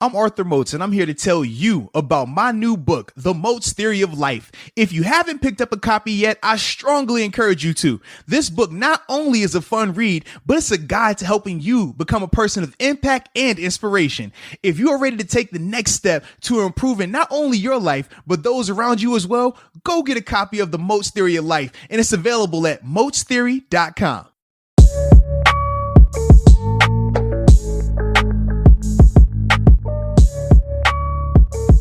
I'm Arthur Moats, and I'm here to tell you about my new book, The Moats Theory of Life. If you haven't picked up a copy yet, I strongly encourage you to. This book not only is a fun read, but it's a guide to helping you become a person of impact and inspiration. If you are ready to take the next step to improving not only your life, but those around you as well, go get a copy of The Moats Theory of Life, and it's available at moatstheory.com.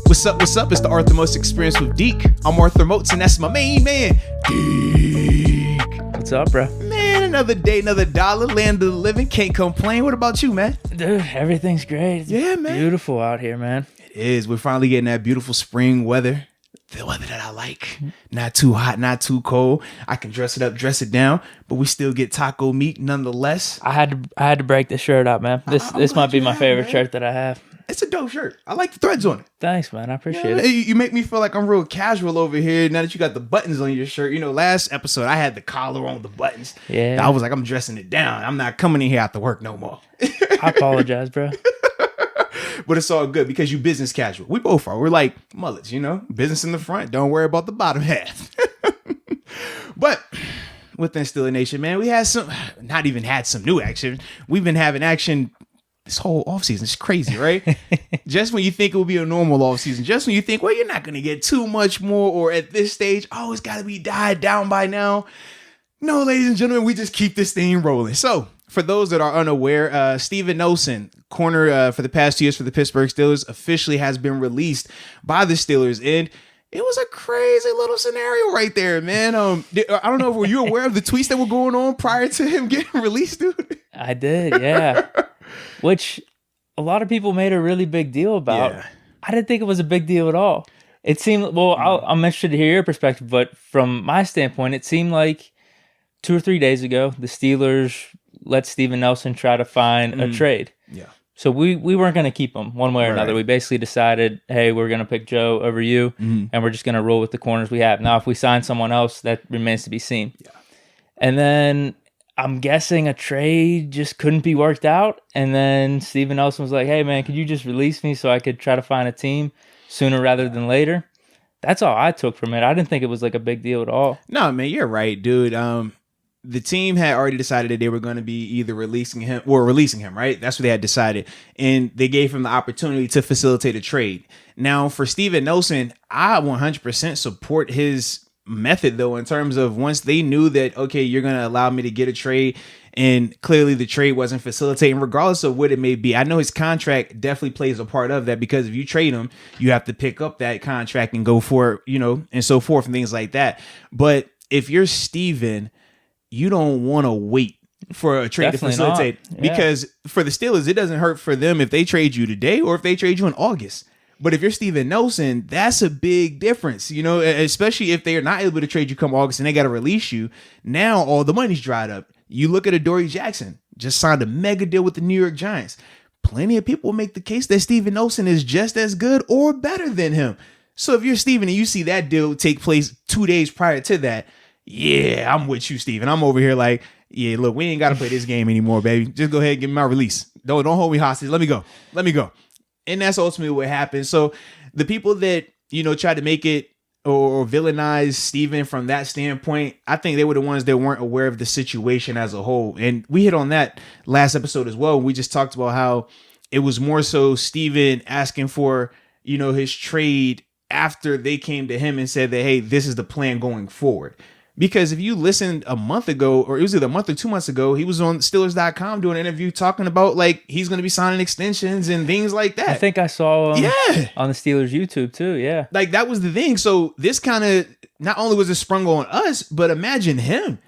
What's up? It's the Arthur Moats Experience with Deke. I'm Arthur Moats, and that's my main man, Deke. What's up, bro? Man, another day, another dollar, land of the living. Can't complain. What about you, man? Dude, everything's great. It's beautiful out here, man. It is. We're finally getting that beautiful spring weather. The weather that I like. Not too hot, not too cold. I can dress it up, dress it down, but we still get taco meat nonetheless. I had to break this shirt out, man. This might be my favorite shirt that I have. It's a dope shirt. I like the threads on it. Thanks, man. I appreciate it. You make me feel like I'm real casual over here now that you got the buttons on your shirt. You know, last episode I had the collar on with the buttons. Yeah. I was like, I'm dressing it down. I'm not coming in here after work no more. I apologize, bro. But it's all good because you business casual. We both are. We're like mullets, you know? Business in the front. Don't worry about the bottom half. But within Steeler Nation, man, we had some new action. We've been having action this whole offseason. It's crazy, right? Just when you think it will be a normal offseason, just when you think, well, you're not going to get too much more, or at this stage, it's got to be died down by now. No, ladies and gentlemen, we just keep this thing rolling. So, for those that are unaware, Steven Nelson, corner for the past 2 years for the Pittsburgh Steelers, officially has been released by the Steelers. And it was a crazy little scenario right there, man. I don't know, were you aware of the tweets that were going on prior to him getting released, dude? I did, yeah. Which a lot of people made a really big deal about. Yeah. I didn't think it was a big deal at all. It seemed, well, I'm interested to hear your perspective, but from my standpoint, it seemed like 2 or 3 days ago, the Steelers let Steven Nelson try to find a trade. Yeah. So we weren't going to keep him one way or another. We basically decided, hey, we're going to pick Joe over you, and we're just going to roll with the corners we have. Now, if we sign someone else, that remains to be seen. Yeah. And then I'm guessing a trade just couldn't be worked out. And then Steven Nelson was like, hey, man, could you just release me so I could try to find a team sooner rather than later? That's all I took from it. I didn't think it was like a big deal at all. No, man, you're right, dude. The team had already decided that they were going to be either releasing him, right? That's what they had decided. And they gave him the opportunity to facilitate a trade. Now, for Steven Nelson, I 100% support his method, though, in terms of once they knew that, okay, you're going to allow me to get a trade, and clearly the trade wasn't facilitating, regardless of what it may be. I know his contract definitely plays a part of that, because if you trade him, you have to pick up that contract and go for it, and so forth and things like that. But if you're Steven, you don't want to wait for a trade Definitely to facilitate. Yeah. Because for the Steelers, it doesn't hurt for them if they trade you today or if they trade you in August. But if you're Steven Nelson, that's a big difference, especially if they are not able to trade you come August and they got to release you. Now all the money's dried up. You look at Adoree Jackson, just signed a mega deal with the New York Giants. Plenty of people make the case that Steven Nelson is just as good or better than him. So if you're Steven and you see that deal take place 2 days prior to that, yeah, I'm with you, Steven. I'm over here like, yeah, look, we ain't got to play this game anymore, baby. Just go ahead and give me my release. Don't hold me hostage. Let me go. And that's ultimately what happened. So the people that, try to make it or villainize Steven from that standpoint, I think they were the ones that weren't aware of the situation as a whole. And we hit on that last episode as well. We just talked about how it was more so Steven asking for, his trade after they came to him and said that, hey, this is the plan going forward. Because if you listened a month ago, or it was either a month or 2 months ago, he was on Steelers.com doing an interview talking about like he's going to be signing extensions and things like that. I think I saw him on the Steelers YouTube too. Yeah. Like that was the thing. So this kind of, not only was it sprung on us, but imagine him.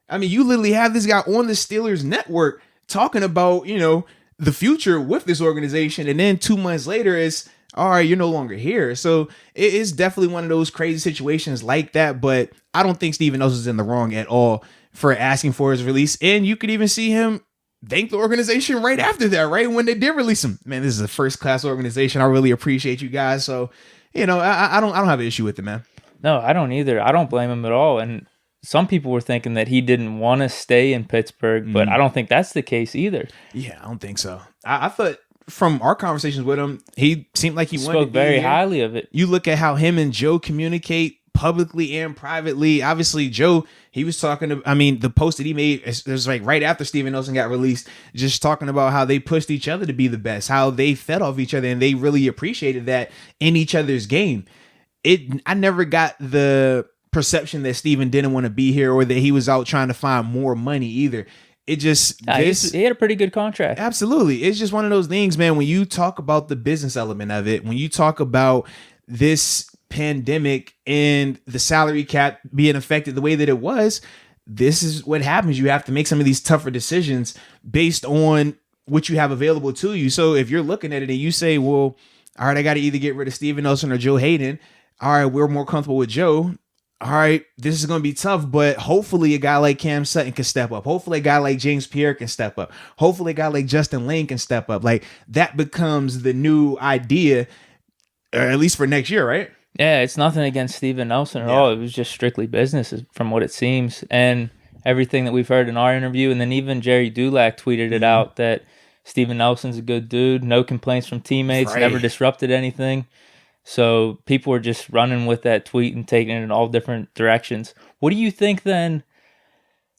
I mean, you literally have this guy on the Steelers network talking about, the future with this organization. And then 2 months later, it's, all right, you're no longer here. So it is definitely one of those crazy situations like that. But I don't think Steven Nelson's in the wrong at all for asking for his release. And you could even see him thank the organization right after that, right? When they did release him. Man, this is a first class organization. I really appreciate you guys. So, I don't have an issue with it, man. No, I don't either. I don't blame him at all. And some people were thinking that he didn't want to stay in Pittsburgh, but I don't think that's the case either. Yeah, I don't think so. I thought from our conversations with him, he seemed like he spoke very highly of it. You look at how him and Joe communicate publicly and privately. Obviously, Joe, he was talking to, I mean, the post that he made, it was like right after Steven Nelson got released, just talking about how they pushed each other to be the best, how they fed off each other, and they really appreciated that in each other's game. I never got the perception that Steven didn't want to be here or that he was out trying to find more money either. It just, he had a pretty good contract. Absolutely. It's just one of those things, man, when you talk about the business element of it, when you talk about this pandemic and the salary cap being affected the way that it was, this is what happens. You have to make some of these tougher decisions based on what you have available to you. So if you're looking at it and you say, well, all right, I got to either get rid of Steven Nelson or Joe Hayden. All right, we're more comfortable with Joe. All right, this is going to be tough, but hopefully a guy like Cam Sutton can step up. Hopefully a guy like James Pierre can step up. Hopefully a guy like Justin Lane can step up. Like, that becomes the new idea, or at least for next year, right? Yeah, it's nothing against Steven Nelson at all. It was just strictly business from what it seems. And everything that we've heard in our interview, and then even Jerry Dulac tweeted it out that Steven Nelson's a good dude, no complaints from teammates, never disrupted anything. So people were just running with that tweet and taking it in all different directions. What do you think then?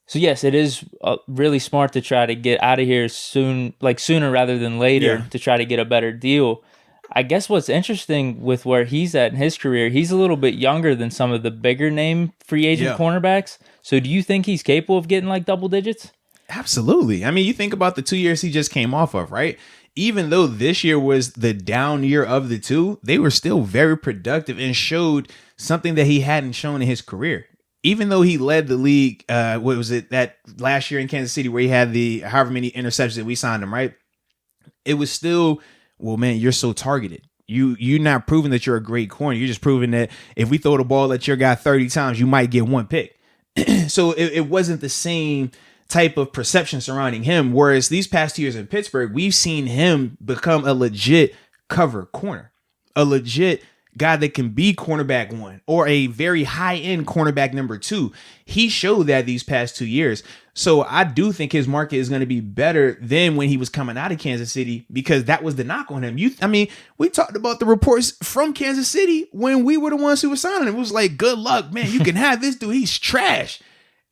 So yes, it is really smart to try to get out of here soon, like sooner rather than later, to try to get a better deal. I guess what's interesting with where he's at in his career, he's a little bit younger than some of the bigger name free agent cornerbacks. So do you think he's capable of getting like double digits? Absolutely. I mean, you think about the 2 years he just came off of, right? Even though this year was the down year of the two, they were still very productive and showed something that he hadn't shown in his career. Even though he led the league, what was it, that last year in Kansas City where he had the however many interceptions that we signed him, right? It was still, well, man, you're so targeted. You're not proving that you're a great corner. You're just proving that if we throw the ball at your guy 30 times, you might get one pick. So it wasn't the same type of perception surrounding him. Whereas these past 2 years in Pittsburgh, we've seen him become a legit cover corner, a legit guy that can be cornerback one or a very high end cornerback number two. He showed that these past 2 years. So I do think his market is going to be better than when he was coming out of Kansas City, because that was the knock on him. I mean, we talked about the reports from Kansas City when we were the ones who were signing him. It was like, good luck, man. You can have this dude. He's trash.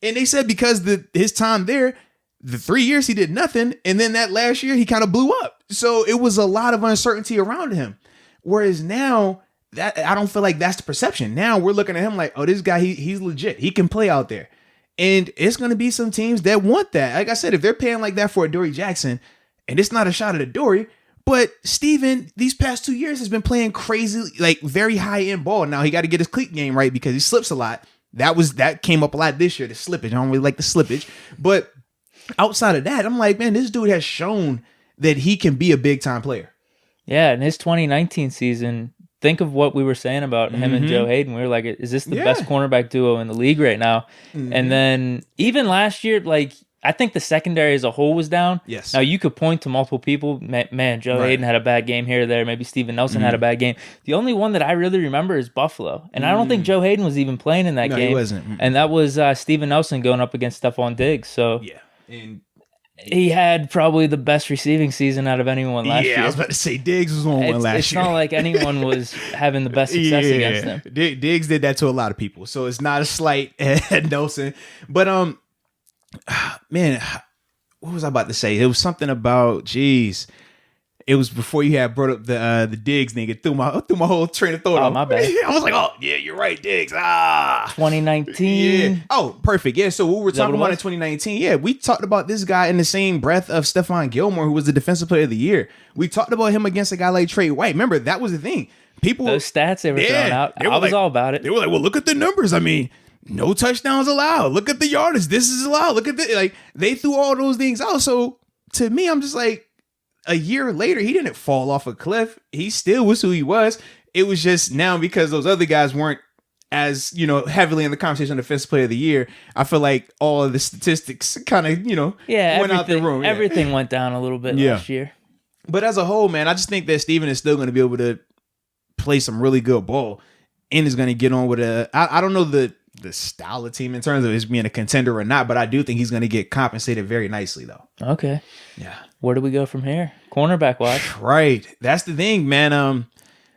And they said because his time there, the 3 years he did nothing. And then that last year he kind of blew up. So it was a lot of uncertainty around him. Whereas now, that I don't feel like that's the perception. Now we're looking at him like, oh, this guy, he's legit. He can play out there. And it's going to be some teams that want that. Like I said, if they're paying like that for a Dory Jackson, and it's not a shot at a Dory, but Steven, these past 2 years has been playing crazy, like very high end ball. Now he got to get his cleat game right because he slips a lot. That came up a lot this year, the slippage. I don't really like the slippage. But outside of that, I'm like, man, this dude has shown that he can be a big time player. Yeah, in his 2019 season, think of what we were saying about him and Joe Hayden. We were like, is this the best cornerback duo in the league right now? And then even last year, like, I think the secondary as a whole was down. Yes. Now, you could point to multiple people. Man, Joe Hayden had a bad game here or there. Maybe Steven Nelson had a bad game. The only one that I really remember is Buffalo. And I don't think Joe Hayden was even playing in that game. No, he wasn't. And that was Steven Nelson going up against Stephon Diggs. So yeah. And he had probably the best receiving season out of anyone last year. Yeah, I was about to say Diggs was on one last year. It's not like anyone was having the best success against him. Diggs did that to a lot of people. So it's not a slight at Nelson. But, man, what was I about to say? It was something about, it was before you had brought up the Diggs thing. It threw my whole train of thought. Oh, my bad. I was like, oh, yeah, you're right, Diggs. 2019. Yeah. Oh, perfect. Yeah, so what we were talking about in 2019, yeah, we talked about this guy in the same breath of Stephon Gilmore, who was the defensive player of the year. We talked about him against a guy like Trey White. Remember, that was the thing. Those stats they were throwing out, I was all about it. They were like, well, look at the numbers. I mean, no touchdowns allowed. Look at the yardage. This is allowed. Look at the, like, they threw all those things out. So to me, I'm just like, a year later, he didn't fall off a cliff. He still was who he was. It was just now because those other guys weren't as, heavily in the conversation of defensive player of the year. I feel like all of the statistics kind of, went out the room. Everything went down a little bit last year. But as a whole, man, I just think that Steven is still going to be able to play some really good ball and is going to get on with I don't know the style of team in terms of his being a contender or not, but I do think he's going to get compensated very nicely, though. Okay. Yeah. Where do we go from here? Cornerback wise. Right. That's the thing, man.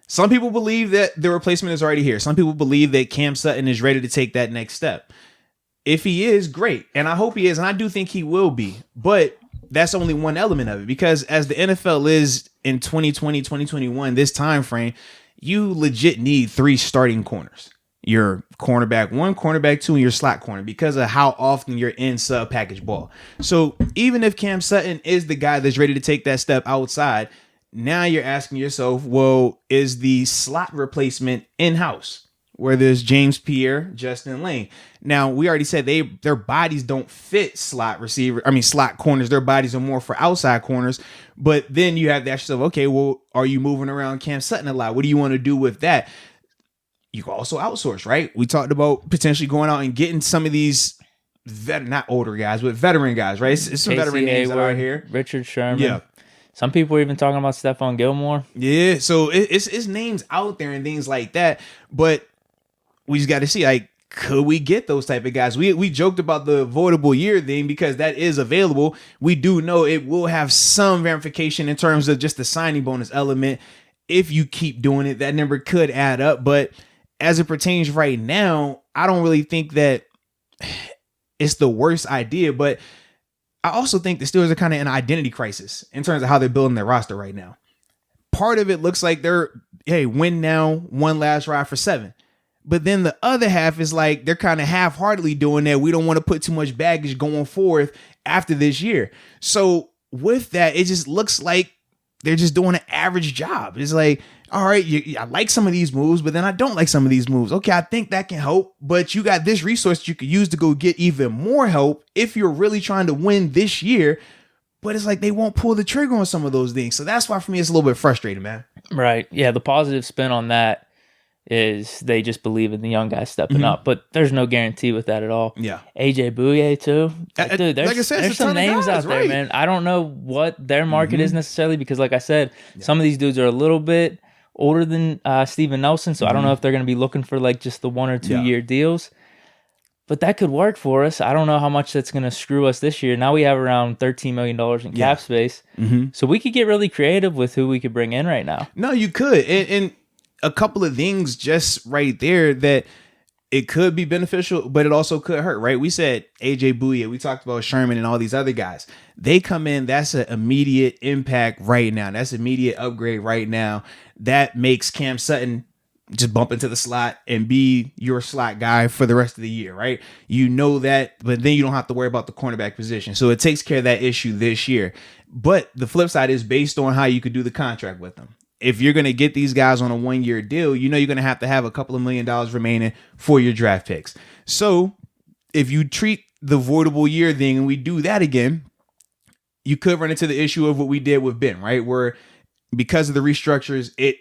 Some people believe that the replacement is already here. Some people believe that Cam Sutton is ready to take that next step. If he is, great. And I hope he is. And I do think he will be. But that's only one element of it. Because as the NFL is in 2020, 2021, this time frame, you legit need 3 starting corners. Your cornerback 1, cornerback 2, and your slot corner because of how often you're in sub package ball. So even if Cam Sutton is the guy that's ready to take that step outside, now you're asking yourself, well, is the slot replacement in-house? Where there's James Pierre, Justin Lane. Now, we already said their bodies don't fit slot corners. Their bodies are more for outside corners. But then you have to ask yourself, okay, well, are you moving around Cam Sutton a lot? What do you want to do with that? You can also outsource, right? We talked about potentially going out and getting some of these not older guys, but veteran guys, right? It's some veteran names that are here. Richard Sherman. Yeah. Some people are even talking about Stephon Gilmore. Yeah, so it's names out there and things like that. But we just got to see, like, could we get those type of guys? We joked about the avoidable year thing because that is available. We do know it will have some ramification in terms of just the signing bonus element. If you keep doing it, that number could add up. But as it pertains right now, I don't really think that it's the worst idea. But I also think the Steelers are kind of in an identity crisis in terms of how they're building their roster right now. Part of it looks like they're, hey, win now, one last ride for 7. But then the other half is like they're kind of half-heartedly doing that. We don't want to put too much baggage going forth after this year. So with that, it just looks like they're just doing an average job. It's like, all right, I like some of these moves, but then I don't like some of these moves. Okay, I think that can help, but you got this resource that you could use to go get even more help if you're really trying to win this year. But it's like they won't pull the trigger on some of those things. So that's why for me it's a little bit frustrating, man. Right. Yeah, the positive spin on that is they just believe in the young guys stepping up, but there's no guarantee with that at all. Yeah. AJ Bouye too. Like, dude, there's, like I said, there's some names out there, man. I don't know what their market is necessarily because like I said, some of these dudes are a little bit older than Steven Nelson, so I don't know if they're going to be looking for like just the 1 or 2 year deals. But that could work for us. I don't know how much that's going to screw us this year. Now we have around $13 million in cap space. So we could get really creative with who we could bring in right now. No, you could. And a couple of things just right there that it could be beneficial, but it also could hurt, right? We said AJ Bouye, we talked about Sherman and all these other guys. They come in, that's an immediate impact right now. That's immediate upgrade right now. That makes Cam Sutton just bump into the slot and be your slot guy for the rest of the year, right? You know that, but then you don't have to worry about the cornerback position. So it takes care of that issue this year. But the flip side is based on how you could do the contract with them. If you're going to get these guys on a 1-year deal, you know you're going to have a couple of $1 million remaining for your draft picks. So if you treat the voidable year thing and we do that again, you could run into the issue of what we did with Ben, right? Where because of the restructures, it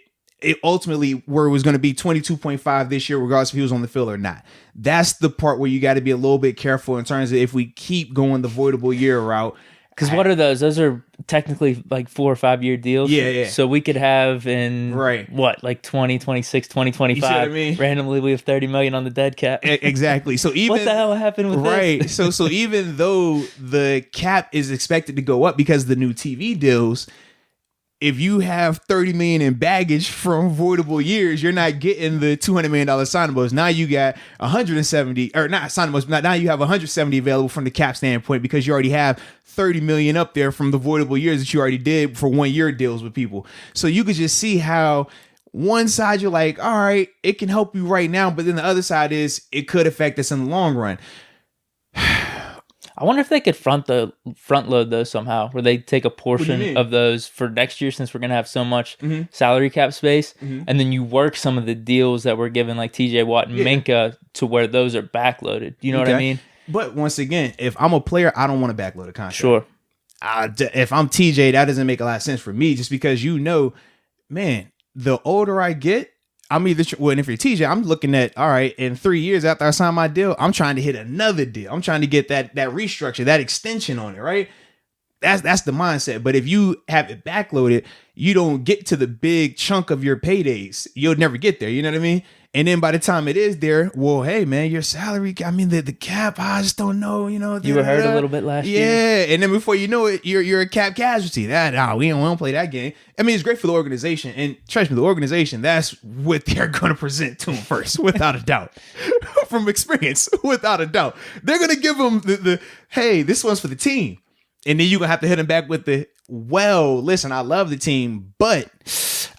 ultimately where it was going to be 22.5 this year, regardless if he was on the field or not. That's the part where you got to be a little bit careful in terms of if we keep going the voidable year route. Because what are those? Those are technically like 4 or 5 year deals. Yeah. So we could have in like 2026, 2025. You see what I mean? Randomly, we have 30 million on the dead cap. Exactly. So even what the hell happened with this? So even though the cap is expected to go up because of the new TV deals, if you have 30 million in baggage from voidable years, you're not getting the $200 million signing bonus. Now you got 170 or not signing bonus. Now you have 170 available from the cap standpoint because you already have 30 million up there from the voidable years that you already did for 1-year deals with people. So you could just see how one side you're like, all right, it can help you right now. But then the other side is it could affect us in the long run. I wonder if they could front load those somehow, where they take a portion of those for next year since we're going to have so much salary cap space, and then you work some of the deals that we're given like TJ Watt and Minka to where those are backloaded. You know what I mean? But once again, if I'm a player, I don't want to backload a contract. Sure. If I'm TJ, that doesn't make a lot of sense for me just because man, the older I get, I'm either, and if you're TJ, I'm looking at, all right, in 3 years after I sign my deal, I'm trying to hit another deal. I'm trying to get that restructure, that extension on it, right? That's the mindset. But if you have it backloaded, you don't get to the big chunk of your paydays. You'll never get there. You know what I mean? And then by the time it is there, well, hey man, your salary, I mean the cap, I just don't know, you know. You were hurt a little bit last year. Yeah, and then before you know it, you're a cap casualty. We don't play that game. I mean, it's great for the organization, and trust me, the organization, that's what they're gonna present to them first, without a doubt. From experience, without a doubt. They're gonna give them the hey, this one's for the team. And then you're gonna have to hit them back with the, well, listen, I love the team, but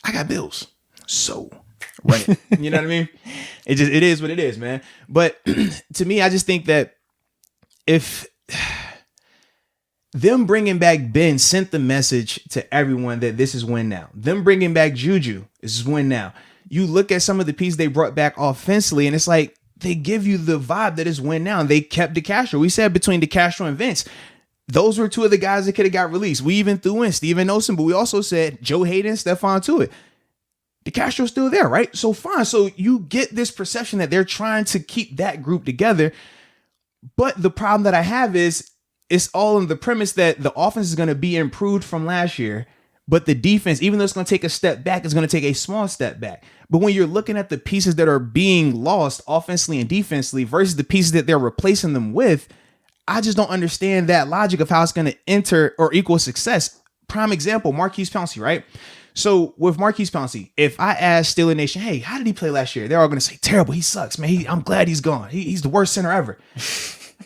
I got bills. So right. You know what I mean? It is what it is, man. But to me, I just think that if them bringing back Ben sent the message to everyone that this is win now. Them bringing back Juju, this is win now. You look at some of the pieces they brought back offensively, and it's like they give you the vibe that is win now. And they kept DeCastro. We said between DeCastro and Vince, those were two of the guys that could have got released. We even threw in Steven Olsen, but we also said Joe Hayden, Stephon Tuitt. DeCastro's still there, right? So fine. So you get this perception that they're trying to keep that group together. But the problem that I have is it's all in the premise that the offense is going to be improved from last year, but the defense, even though it's going to take a step back, is going to take a small step back. But when you're looking at the pieces that are being lost offensively and defensively versus the pieces that they're replacing them with, I just don't understand that logic of how it's going to enter or equal success. Prime example, Marquise Pouncey, right? So with Marquise Pouncey, if I ask Steeler Nation, hey, how did he play last year? They're all going to say, terrible. He sucks, man. I'm glad he's gone. He's the worst center ever.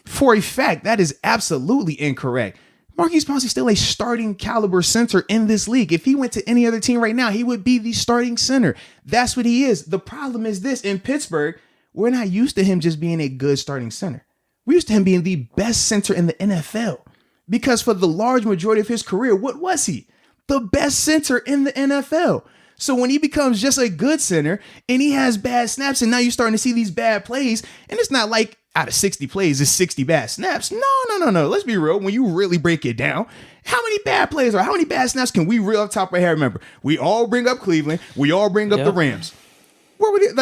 For a fact, that is absolutely incorrect. Marquise Pouncey's still a starting caliber center in this league. If he went to any other team right now, he would be the starting center. That's what he is. The problem is this: in Pittsburgh, we're not used to him just being a good starting center. We're used to him being the best center in the NFL, because for the large majority of his career, what was he? The best center in the NFL. So when he becomes just a good center and he has bad snaps, and now you're starting to see these bad plays, and it's not like out of 60 plays, it's 60 bad snaps. No. Let's be real. When you really break it down, how many bad plays or how many bad snaps can we reel off top of our head? Remember, we all bring up Cleveland. We all bring up the Rams. Where would it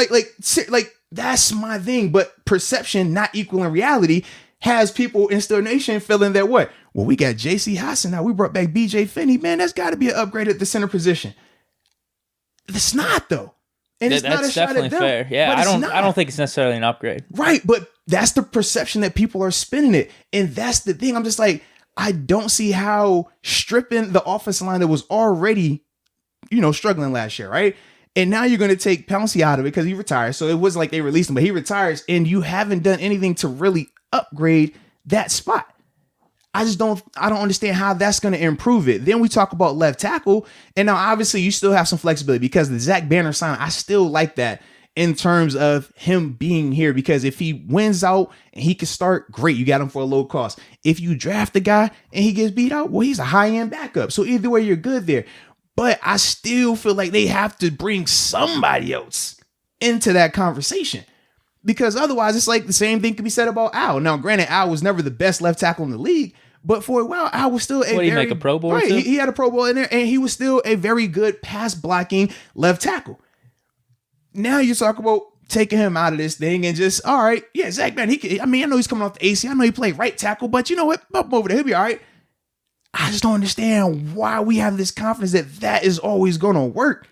like that's my thing. But perception not equaling reality has people in Steeler Nation feeling that what? Well, we got J.C. Hassan now. We brought back B.J. Finney. Man, that's got to be an upgrade at the center position. It's not, though. And it's not a shot at them. That's definitely fair. Yeah, I don't think it's necessarily an upgrade. Right, but that's the perception that people are spinning it. And that's the thing. I'm just like, I don't see how stripping the offensive line that was already, struggling last year, right? And now you're going to take Pouncey out of it because he retires. So it wasn't like they released him, but he retires, and you haven't done anything to really upgrade that spot. I don't understand how that's going to improve it. Then we talk about left tackle, and now obviously you still have some flexibility because the Zach Banner sign, I still like that in terms of him being here, because if he wins out and he can start, great, you got him for a low cost. If you draft the guy and he gets beat out, well, he's a high-end backup. So either way, you're good there. But I still feel like they have to bring somebody else into that conversation, because otherwise it's like the same thing could be said about Al. Now, granted, Al was never the best left tackle in the league, but for a while, Al was still a he make a Pro Bowl? Right, he had a Pro Bowl in there, and he was still a very good pass blocking left tackle. Now you talk about taking him out of this thing and just, all right, yeah, Zach Banner, I know he's coming off the AC. I know he played right tackle, but you know what? Bump him over there. He'll be all right. I just don't understand why we have this confidence that is always going to work.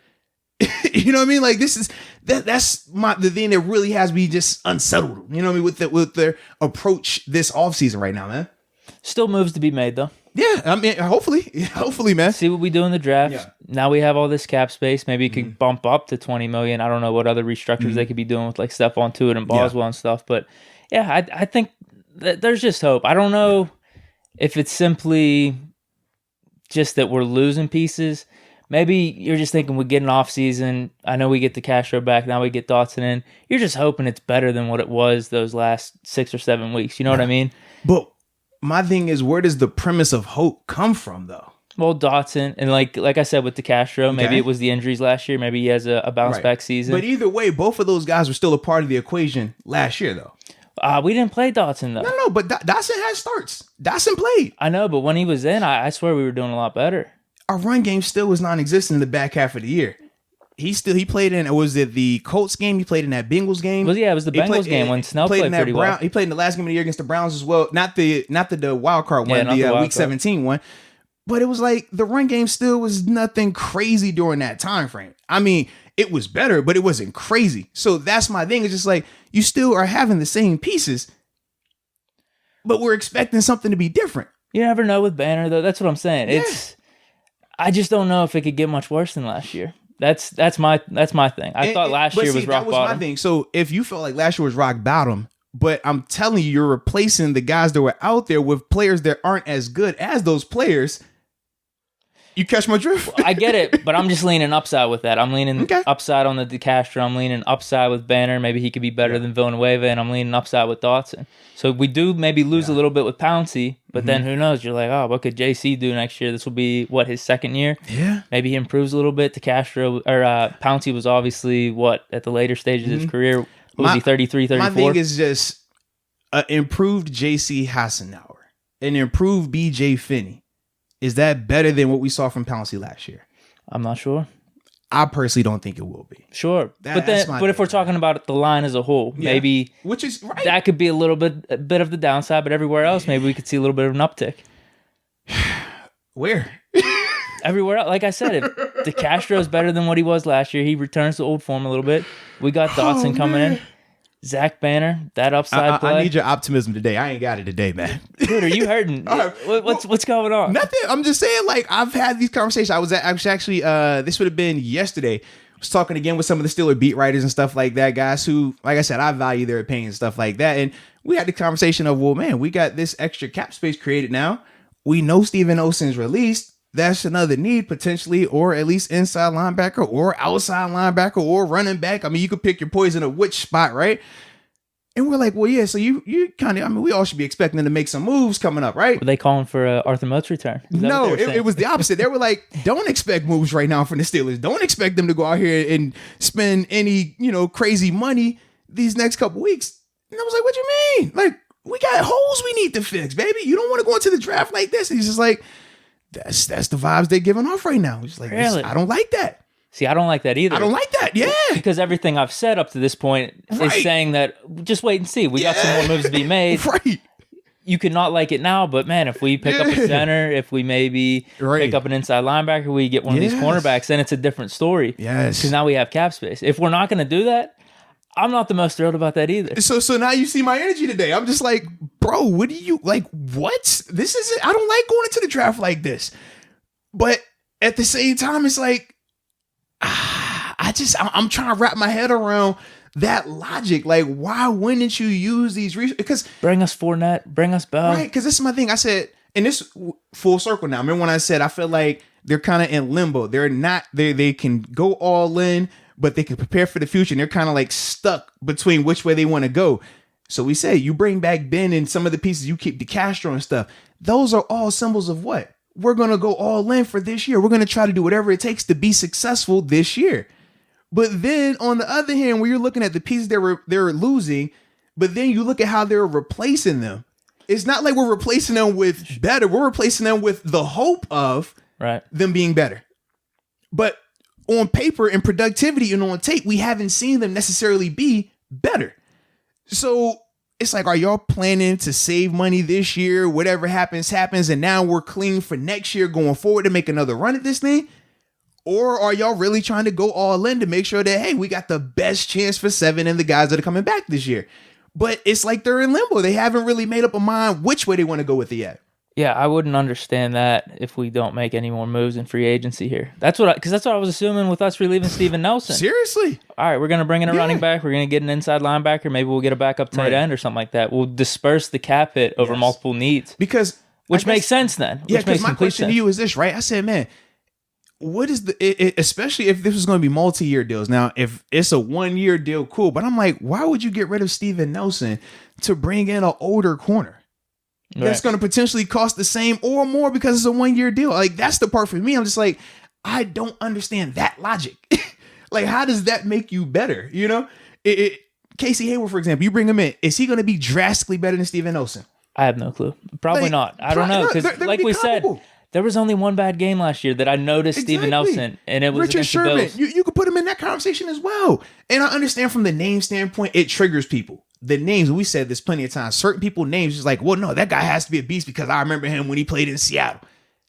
You know what I mean? Like that's the thing that really has me just unsettled. You know what I mean? With their approach this offseason right now, man. Still moves to be made though. Yeah, I mean, hopefully, man. See what we do in the draft. Yeah. Now we have all this cap space. Maybe it could bump up to $20 million. I don't know what other restructures they could be doing with like Stephon Tuitt and Boswell and stuff. But yeah, I think that there's just hope. I don't know if it's simply just that we're losing pieces. Maybe you're just thinking we get an off season. I know we get the DeCastro back. Now we get Dotson in. You're just hoping it's better than what it was those last 6 or 7 weeks. You know what I mean? But my thing is, where does the premise of hope come from, though? Well, Dotson, and like I said with DeCastro, maybe it was the injuries last year. Maybe he has a bounce back season. But either way, both of those guys were still a part of the equation last year, though. We didn't play Dotson, though. No, but Dotson had starts. Dotson played. I know, but when he was in, I swear we were doing a lot better. Our run game still was non-existent in the back half of the year. He played in, was it the Colts game? He played in that Bengals game. It was the Bengals game when Snell played pretty well. He played in the last game of the year against the Browns as well. Not the wild card one, the Week 17 one. But it was like the run game still was nothing crazy during that time frame. I mean, it was better, but it wasn't crazy. So that's my thing. It's just like you still are having the same pieces, but we're expecting something to be different. You never know with Banner, though. That's what I'm saying. Yeah. I just don't know if it could get much worse than last year. That's my thing. I thought last year was rock bottom. That was my thing. So if you felt like last year was rock bottom, but I'm telling you, you're replacing the guys that were out there with players that aren't as good as those players. You catch my drift? I get it, but I'm just leaning upside with that. I'm leaning upside on the DeCastro. I'm leaning upside with Banner. Maybe he could be better than Villanueva, and I'm leaning upside with Dotson. So we do maybe lose a little bit with Pouncey, but then who knows? You're like, oh, what could JC do next year? This will be, his second year? Yeah. Maybe he improves a little bit. DeCastro, or Pouncey was obviously, at the later stages of his career? What was he, 33, 34? My thing is just an improved JC Hassenauer, an improved BJ Finney. Is that better than what we saw from Pouncey last year? I'm not sure. I personally don't think it will be. Sure. But if we're talking about the line as a whole, maybe which is right. That could be a bit of the downside, but everywhere else, maybe we could see a little bit of an uptick. Where? Everywhere else. Like I said, if DeCastro is better than what he was last year, he returns to old form a little bit. We got Dotson coming in. Zach Banner, that upside play. I need your optimism today. I ain't got it today, man. Dude, are you hurting? What's going on? Nothing. I'm just saying, like, I've had these conversations. I was actually, this would have been yesterday. I was talking again with some of the Steeler beat writers and stuff like that, guys who, like I said, I value their opinion and stuff like that. And we had the conversation of, well, man, we got this extra cap space created now. We know Steven Olsen's released. That's another need potentially, or at least inside linebacker or outside linebacker or running back. I mean, you could pick your poison of which spot, right? And we're like, well, yeah, so you kind of, I mean, we all should be expecting them to make some moves coming up, right? Were they calling for Arthur Moats' return? No, it was the opposite. They were like, don't expect moves right now from the Steelers. Don't expect them to go out here and spend any, crazy money these next couple weeks. And I was like, what you mean? Like, we got holes we need to fix, baby. You don't want to go into the draft like this. And he's just like, that's the vibes they're giving off right now. He's like, really? I don't like that. See, I don't like that either. I don't like that, yeah. Because everything I've said up to this point is saying that just wait and see. We got some more moves to be made. Right. You could not like it now, but man, if we pick up a center, if we maybe pick up an inside linebacker, we get one of these cornerbacks, then it's a different story. Yes. Because now we have cap space. If we're not going to do that, I'm not the most thrilled about that either. So now you see my energy today. I'm just like, bro, what do you, like, what? This isn't, I don't like going into the draft like this. But at the same time, it's like, I'm trying to wrap my head around that logic. Like, why wouldn't you use these resources? Because bring us Fournette, bring us Bell. Right, because this is my thing. I said, and this full circle now. Remember when I said I feel like they're kind of in limbo. They're not, they can go all in, but they can prepare for the future. And they're kind of like stuck between which way they want to go. So we say you bring back Ben and some of the pieces, you keep DeCastro and stuff. Those are all symbols of what? We're going to go all in for this year. We're going to try to do whatever it takes to be successful this year. But then on the other hand, when you're looking at the pieces they're losing, but then you look at how they're replacing them. It's not like we're replacing them with better. We're replacing them with the hope of them being better. But on paper and productivity and on tape, we haven't seen them necessarily be better. So it's like, are y'all planning to save money this year? Whatever happens, and now we're clean for next year going forward to make another run at this thing? Or are y'all really trying to go all in to make sure that, hey, we got the best chance for 7 and the guys that are coming back this year? But it's like they're in limbo. They haven't really made up a mind which way they want to go with it yet. Yeah, I wouldn't understand that if we don't make any more moves in free agency here. That's what I was assuming with us relieving Steven Nelson. Seriously? All right, we're going to bring in a running back. We're going to get an inside linebacker. Maybe we'll get a backup tight end or something like that. We'll disperse the cap hit over multiple needs. Which makes sense then. Yeah, because my question to you is this, right? I said, man, what is especially if this was going to be multi-year deals. Now, if it's a 1-year deal, cool. But I'm like, why would you get rid of Steven Nelson to bring in an older corner? That's going to potentially cost the same or more because it's a 1-year deal. Like, that's the part for me. I'm just like, I don't understand that logic. Like, how does that make you better? Casey Hayward, for example, you bring him in. Is he going to be drastically better than Steven Nelson? I have no clue. Probably not. I don't know. Because like we said, there was only one bad game last year that I noticed Steven Nelson, and it was Richard against Sherman. the Bills. You could put him in that conversation as well. And I understand from the name standpoint, it triggers people. The names, we said this plenty of times, certain people names is like, well, no, that guy has to be a beast because I remember him when he played in Seattle.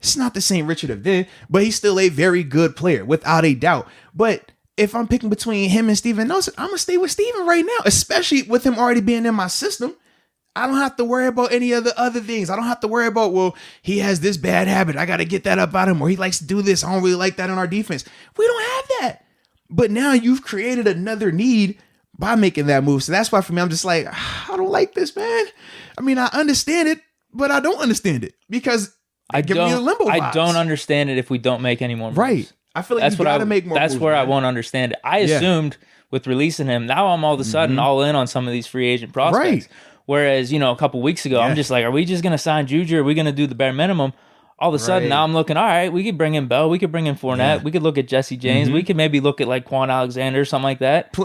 It's not the same Richard of then, but he's still a very good player, without a doubt. But if I'm picking between him and Steven Nelson, I'm going to stay with Steven right now, especially with him already being in my system. I don't have to worry about any of the other things. I don't have to worry about, well, he has this bad habit. I got to get that up out of him, or he likes to do this. I don't really like that in our defense. We don't have that. But now you've created another need by making that move. So that's why for me, I'm just like, I don't like this, man. I mean, I understand it, but I don't understand it because I don't understand it if we don't make any more moves. Right. I feel like you got to make more moves. That's where I won't understand it. I assumed with releasing him, now I'm all of a sudden all in on some of these free agent prospects. Right. Whereas, a couple weeks ago, I'm just like, are we just going to sign Juju? Are we going to do the bare minimum? All of a sudden, now I'm looking, all right, we could bring in Bell. We could bring in Fournette. We could look at Jesse James. We could maybe look at like Quan Alexander, something like that.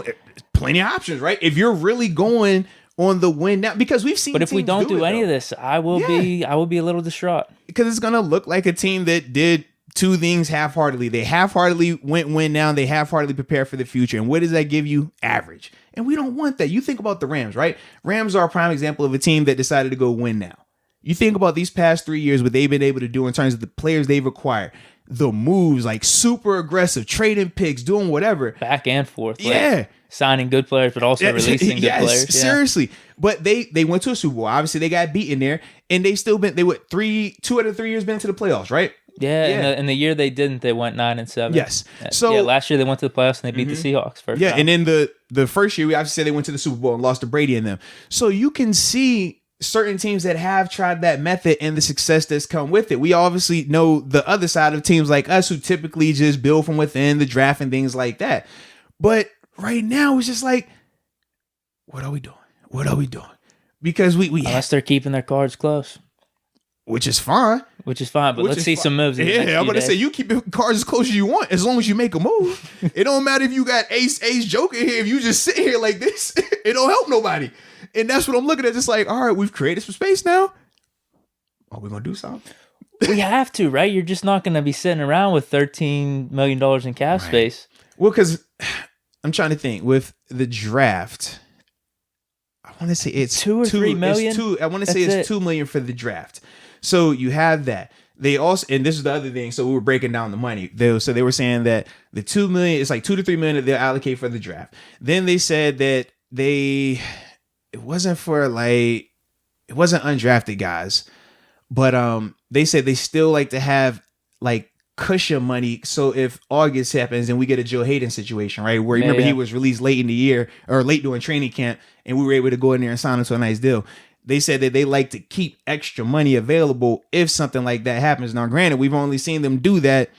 Plenty of options, right? If you're really going on the win now, because we've seen. But if we don't do any of this, I will be a little distraught. Because it's going to look like a team that did two things half-heartedly. They half-heartedly win now. They half-heartedly prepare for the future. And what does that give you? Average. And we don't want that. You think about the Rams, right? Rams are a prime example of a team that decided to go win now. You think about these past 3 years, what they've been able to do in terms of the players they've acquired, the moves, like super aggressive, trading picks, doing whatever. Back and forth. Like signing good players, but also releasing good players. Yeah. Seriously. But they went to a Super Bowl. Obviously, they got beaten there. And they still been, 2 out of 3 years been to the playoffs, right? Yeah. And the year they didn't, they went 9-7. Yes. So last year they went to the playoffs and they beat the Seahawks first time. And then the first year, we obviously said they went to the Super Bowl and lost to Brady and them. So you can see certain teams that have tried that method and the success that's come with it. We obviously know the other side of teams like us who typically just build from within the draft and things like that. But right now, it's just like, what are we doing? What are we doing? Because we unless they're keeping their cards close. Which is fine. But let's see some moves. I'm going to say, you keep your cards as close as you want, as long as you make a move. It don't matter if you got ace joker here. If you just sit here like this, it don't help nobody. And that's what I'm looking at. Just like, all right, we've created some space now. Are we going to do something? We have to, right? You're just not going to be sitting around with $13 million in cap space. Well, because I'm trying to think. With the draft, I want to say it's 2 or 3 million. I want to say it's $2 million for the draft. So you have that. They also, and this is the other thing. So we were breaking down the money. They were saying that the $2 million, it's like $2 to $3 million that they'll allocate for the draft. Then they said that it wasn't undrafted guys, but they said they still like to have like cushion money. So if August happens and we get a Joe Hayden situation, right, where remember he was released late in the year or late during training camp, and we were able to go in there and sign him to a nice deal. They said that they like to keep extra money available if something like that happens. Now, granted, we've only seen them do that.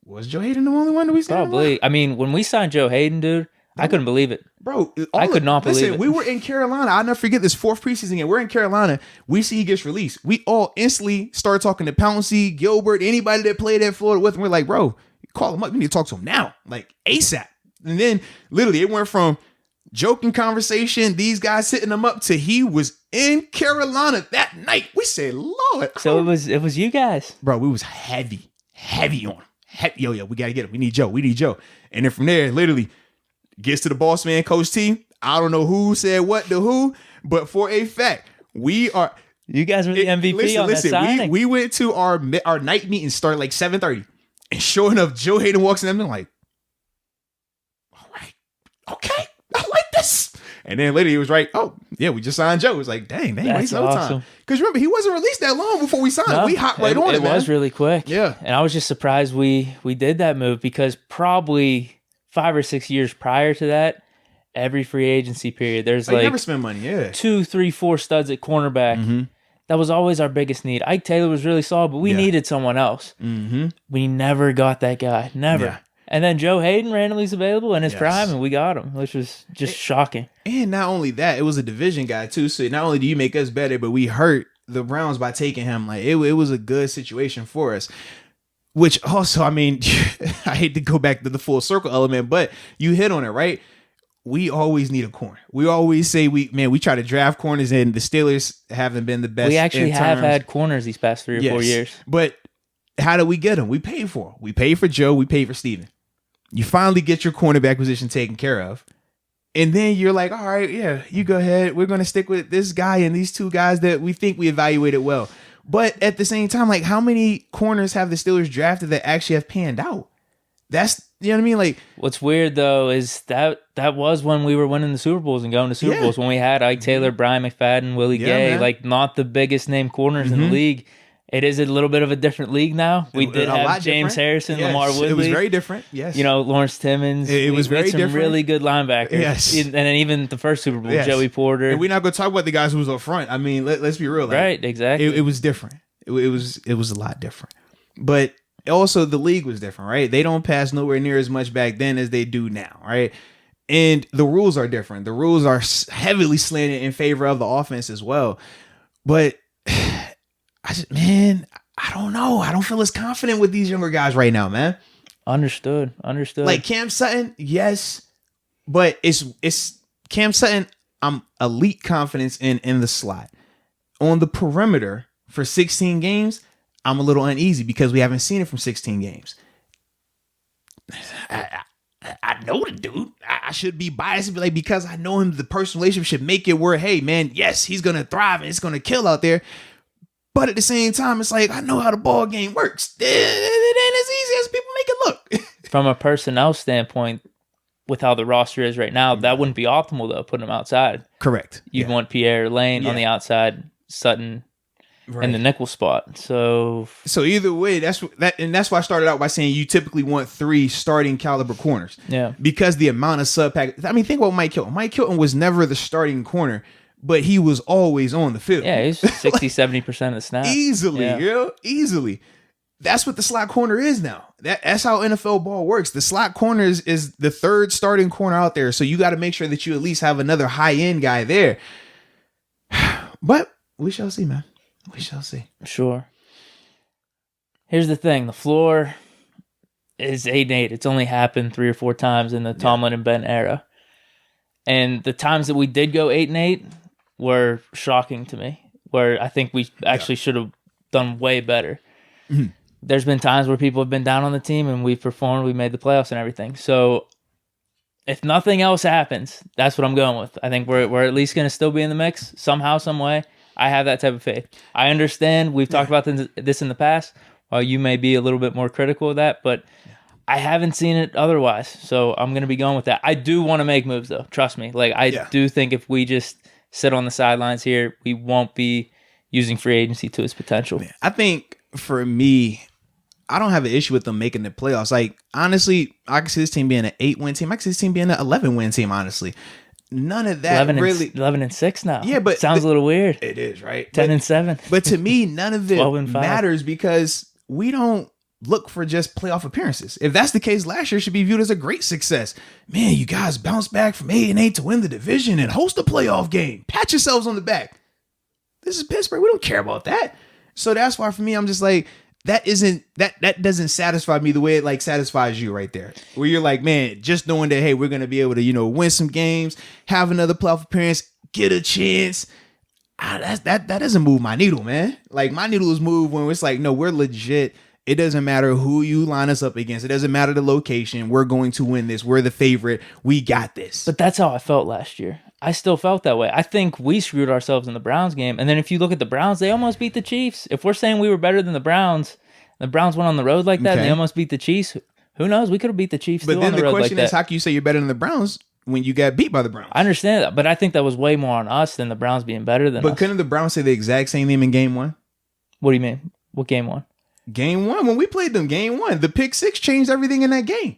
Was Joe Hayden the only one that we saw? Probably. I mean, when we signed Joe Hayden, dude, I couldn't believe it. Bro, I could not believe it. We were in Carolina. I'll never forget this 4th preseason game. We're in Carolina. We see he gets released. We all instantly start talking to Pouncey, Gilbert, anybody that played at Florida with him. We're like, bro, call him up. We need to talk to him now, like ASAP. And then literally it went from joking conversation, these guys hitting him up, to he was in Carolina that night. We said, Lord. So it was you guys. Bro, we was heavy on him. Yo, we got to get him. We need Joe. And then from there, literally gets to the boss man, Coach T. I don't know who said what to who, but for a fact, we are. You guys were the MVP on that signing. We went to our night meeting, started like 7:30. And sure enough, Joe Hayden walks in and I'm like, all right, okay. I like this. And then later he was right. Oh, yeah, we just signed Joe. It was like, dang, waste no time. Because remember, he wasn't released that long before we signed him. We hopped right on it, man. It was really quick. Yeah. And I was just surprised we did that move, because probably 5 or 6 years prior to that, every free agency period, there's like never spend money, 2, 3, 4 studs at cornerback. Mm-hmm. That was always our biggest need. Ike Taylor was really solid, but we needed someone else. Mm-hmm. We never got that guy. Never. Yeah. And then Joe Hayden randomly is available in his prime, and we got him, which was just shocking. And not only that, it was a division guy too. So not only do you make us better, but we hurt the Browns by taking him. Like it was a good situation for us. Which also, I mean, I hate to go back to the full circle element, but you hit on it, right? We always need a corner. We always say we try to draft corners, and the Steelers haven't been the best. We actually have had corners these past 3 or 4 years. But how do we get them? We paid for them. We paid for Joe. We paid for Steven. You finally get your cornerback position taken care of. And then you're like, all right, yeah, you go ahead. We're going to stick with this guy and these 2 guys that we think we evaluated well. But at the same time, like, how many corners have the Steelers drafted that actually have panned out? That's, you know what I mean? Like, what's weird though is that was when we were winning the Super Bowls and going to Super Bowls, when we had Ike Taylor, Brian McFadden, Willie Gay, man. like not the biggest name corners in the league. It is a little bit of a different league now. We did have James Harrison, Lamar Woodley. It was very different. Yes. Lawrence Timmons. It was very some different. Really good linebackers. Yes. And then even the first Super Bowl, Joey Porter. And we're not going to talk about the guys who was up front. I mean, let's be real. Like, right, exactly. It was different. It was a lot different. But also the league was different, right? They don't pass nowhere near as much back then as they do now, right? And the rules are different. The rules are heavily slanted in favor of the offense as well. But I don't know. I don't feel as confident with these younger guys right now, man. Understood. Like Cam Sutton, yes, but it's Cam Sutton. I'm elite confidence in the slot. On the perimeter for 16 games, I'm a little uneasy because we haven't seen it from 16 games. I know the dude. I should be biased and be like, because I know him, the personal relationship should make it where, hey, man, yes, he's gonna thrive and it's gonna kill out there. But at the same time, it's like, I know how the ball game works. It ain't as easy as people make it look. From a personnel standpoint, with how the roster is right now, that wouldn't be optimal, though, putting them outside. Correct. You'd want Pierre Lane on the outside, Sutton in the nickel spot. So either way, that's why I started out by saying you typically want 3 starting caliber corners. Yeah. Because the amount of sub pack. I mean, think about Mike Hilton. Mike Hilton was never the starting corner, but he was always on the field. Yeah, he's 60-70% of the snaps. Easily, easily. That's what the slot corner is now. That's how NFL ball works. The slot corner is the third starting corner out there. So you got to make sure that you at least have another high-end guy there. But we shall see, man. We shall see. Sure. Here's the thing. The floor is 8-8. It's only happened 3 or 4 times in the Tomlin and Ben era. And the times that we did go 8-8 were shocking to me, where I think we actually should have done way better. Mm-hmm. There's been times where people have been down on the team and we've performed, we made the playoffs and everything. So if nothing else happens, that's what I'm going with. I think we're at least going to still be in the mix somehow, some way. I have that type of faith. I understand we've talked about this in the past, while you may be a little bit more critical of that, but I haven't seen it otherwise. So I'm going to be going with that. I do want to make moves, though. Trust me. Like, I do think if we just sit on the sidelines here, we won't be using free agency to its potential. I think for me, I don't have an issue with them making the playoffs. Like, honestly, I can see this team being an 8-win team. I can see this team being an 11-win team, honestly. None of that 11-6 now. Yeah, but sounds a little weird. It is, right? 10-7. But to me, none of it matters because we don't look for just playoff appearances. If that's the case, last year should be viewed as a great success. Man, you guys bounced back from 8-8 to win the division and host a playoff game. Pat yourselves on the back. This is Pittsburgh. We don't care about that. So that's why for me, I'm just like, that doesn't satisfy me the way it like satisfies you right there. Where you're like, man, just knowing that, hey, we're going to be able to, win some games, have another playoff appearance, get a chance. That doesn't move my needle, man. Like, my needle is moved when it's like, no, we're legit. It doesn't matter who you line us up against. It doesn't matter the location. We're going to win this. We're the favorite. We got this. But that's how I felt last year. I still felt that way. I think we screwed ourselves in the Browns game. And then if you look at the Browns, they almost beat the Chiefs. If we're saying we were better than the Browns went on the road like that, and they almost beat the Chiefs, who knows? We could have beat the Chiefs still on the road like that. But then the question is, how can you say you're better than the Browns when you got beat by the Browns? I understand that, but I think that was way more on us than the Browns being better than us. But couldn't the Browns say the exact same thing in game 1? What do you mean? What game 1? Game 1, when we played them, game 1, the pick 6 changed everything in that game.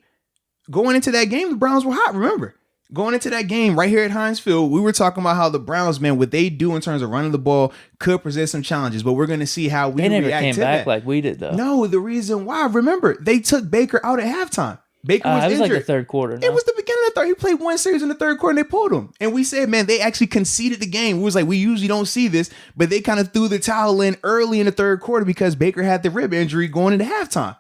Going into that game, the Browns were hot, remember? Going into that game right here at Heinz Field, we were talking about how the Browns, man, what they do in terms of running the ball could present some challenges, but we're going to see how we react to that. They never came back like we did, though. No, the reason why, remember, they took Baker out at halftime. Baker was injured. It was like the third quarter. No? It was the beginning of the third. He played one series in the third quarter and they pulled him. And we said, man, they actually conceded the game. We was like, we usually don't see this, but they kind of threw the towel in early in the third quarter because Baker had the rib injury going into halftime.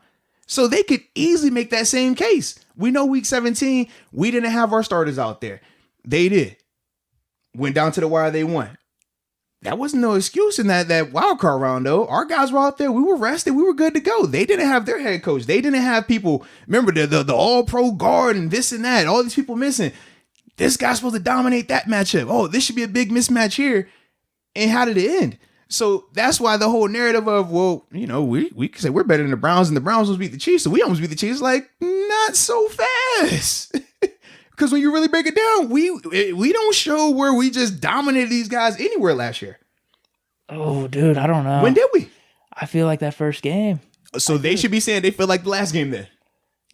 So they could easily make that same case. We know week 17, we didn't have our starters out there. They did. Went down to the wire, they won. That wasn't no excuse in that wild card round, though. Our guys were out there. We were rested. We were good to go. They didn't have their head coach. They didn't have people. Remember, the all-pro guard and this and that. All these people missing. This guy's supposed to dominate that matchup. Oh, this should be a big mismatch here. And how did it end? So that's why the whole narrative of, well, we can say we're better than the Browns and the Browns almost beat the Chiefs, so we almost beat the Chiefs. Like, not so fast. Because when you really break it down, we don't show where we just dominated these guys anywhere last year. Oh, dude, I don't know. When did we? I feel like that first game. So they should be saying they feel like the last game then.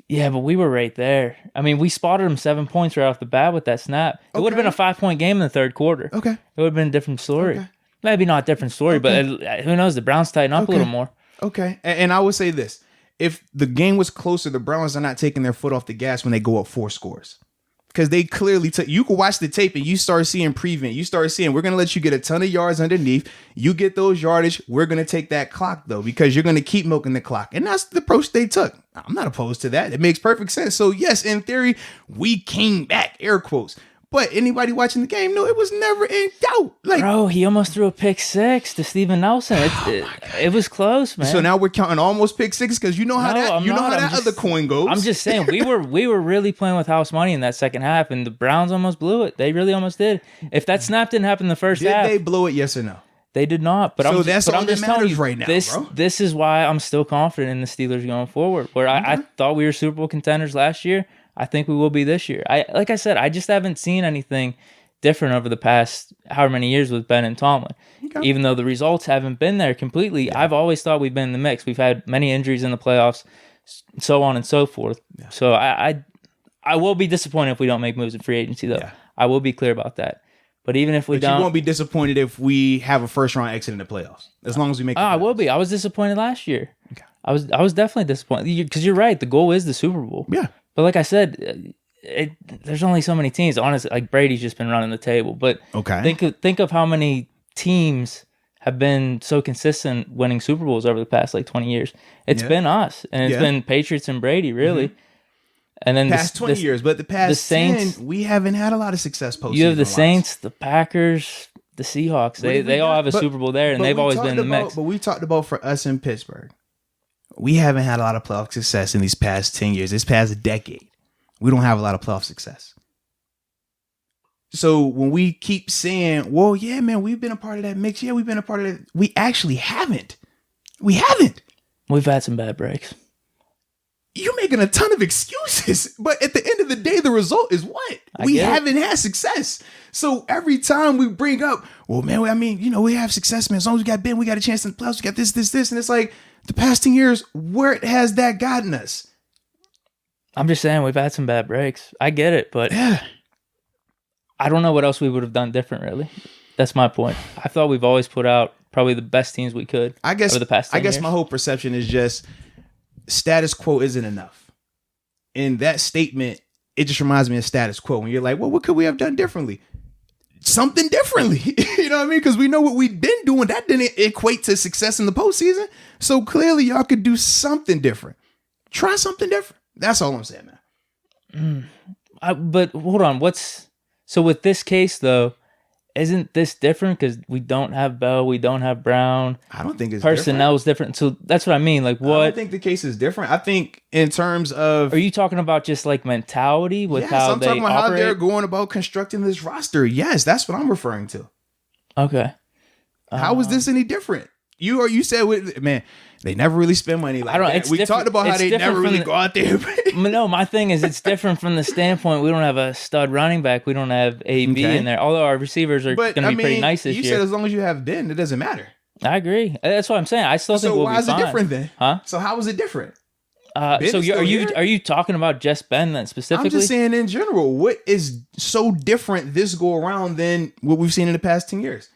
Yeah, but we were right there. I mean, we spotted them 7 points right off the bat with that snap. It would have been a 5-point game in the third quarter. Okay. It would have been a different story. Okay. Maybe not a different story, but who knows? The Browns tighten up a little more. Okay. And I would say this. If the game was closer, the Browns are not taking their foot off the gas when they go up 4 scores. Because they clearly you can watch the tape and you start seeing prevent. You start seeing, we're going to let you get a ton of yards underneath. You get those yardage. We're going to take that clock, though, because you're going to keep milking the clock. And that's the approach they took. I'm not opposed to that. It makes perfect sense. So, yes, in theory, we came back, air quotes. But anybody watching the game, no, it was never in doubt. Like, bro, he almost threw a pick 6 to Steven Nelson. It was close, man. So now we're counting almost pick 6 because you know how that other coin goes. I'm just saying we were really playing with house money in that second half, and the Browns almost blew it. They really almost did. If that snap didn't happen in the first half, did they blow it? Yes or no? They did not. But I'm just telling you right now, bro. This is why I'm still confident in the Steelers going forward. Where I thought we were Super Bowl contenders last year. I think we will be this year. Like I said, I just haven't seen anything different over the past however many years with Ben and Tomlin. Okay. Even though the results haven't been there completely, I've always thought we've been in the mix. We've had many injuries in the playoffs, so on and so forth. Yeah. So I will be disappointed if we don't make moves in free agency, though. Yeah. I will be clear about that. But even if we don't, you won't be disappointed if we have a first round exit in the playoffs, as long as we make. I will be. I was disappointed last year. Okay. I was definitely disappointed because you're right. The goal is the Super Bowl. Yeah. But like I said, there's only so many teams. Honestly, like Brady's just been running the table. But think of how many teams have been so consistent winning Super Bowls over the past 20 years. It's been us, and it's been Patriots and Brady, really. Mm-hmm. And then past 20 years, but the past Saints, 10, we haven't had a lot of success postseason. You have the Saints, the Packers, the Seahawks. They all have a Super Bowl there, and they've always been in the mix. But we talked about for us in Pittsburgh, we haven't had a lot of playoff success in these past 10 years. This past decade, we don't have a lot of playoff success. So when we keep saying, well, yeah, man, we've been a part of that mix. Yeah, we've been a part of it. We actually haven't. We haven't. We've had some bad breaks. You're making a ton of excuses, but at the end of the day, the result is what? We haven't had success. So every time we bring up, well, man, I mean, we have success, man. As long as we got Ben, we got a chance in the playoffs. We got this. And it's like the past 10 years, where has that gotten us? I'm just saying we've had some bad breaks. I get it, but I don't know what else we would have done different, really. That's my point. I thought we've always put out probably the best teams we could over the past 10 years. My whole perception is just status quo isn't enough. In that statement, it just reminds me of status quo. When you're like, well, what could we have done differently? Something differently. You know what I mean? Because we know what we've been doing. That didn't equate to success in the postseason. So clearly y'all could do something different. Try something different. That's all I'm saying, man. But hold on. So with this case, though, isn't this different? Because we don't have Bell, we don't have Brown. I don't think it's personnel is different. So that's what I mean. Like, what? I don't think the case is different. I think in terms of, are you talking about just mentality with how they operate? How they're going about constructing this roster. Yes, that's what I'm referring to. Okay. How is this any different? You said, man, they never really spend money like that. We talked about how they never really go out there. No, my thing is it's different from the standpoint we don't have a stud running back. We don't have AB in there. Although our receivers are going to be pretty nice this year. You said as long as you have Ben, it doesn't matter. I agree. That's what I'm saying. I still think we'll be fine. So why is it different then? Huh? So how is it different? So are you talking about just Ben then specifically? I'm just saying in general. What is so different this go around than what we've seen in the past 10 years?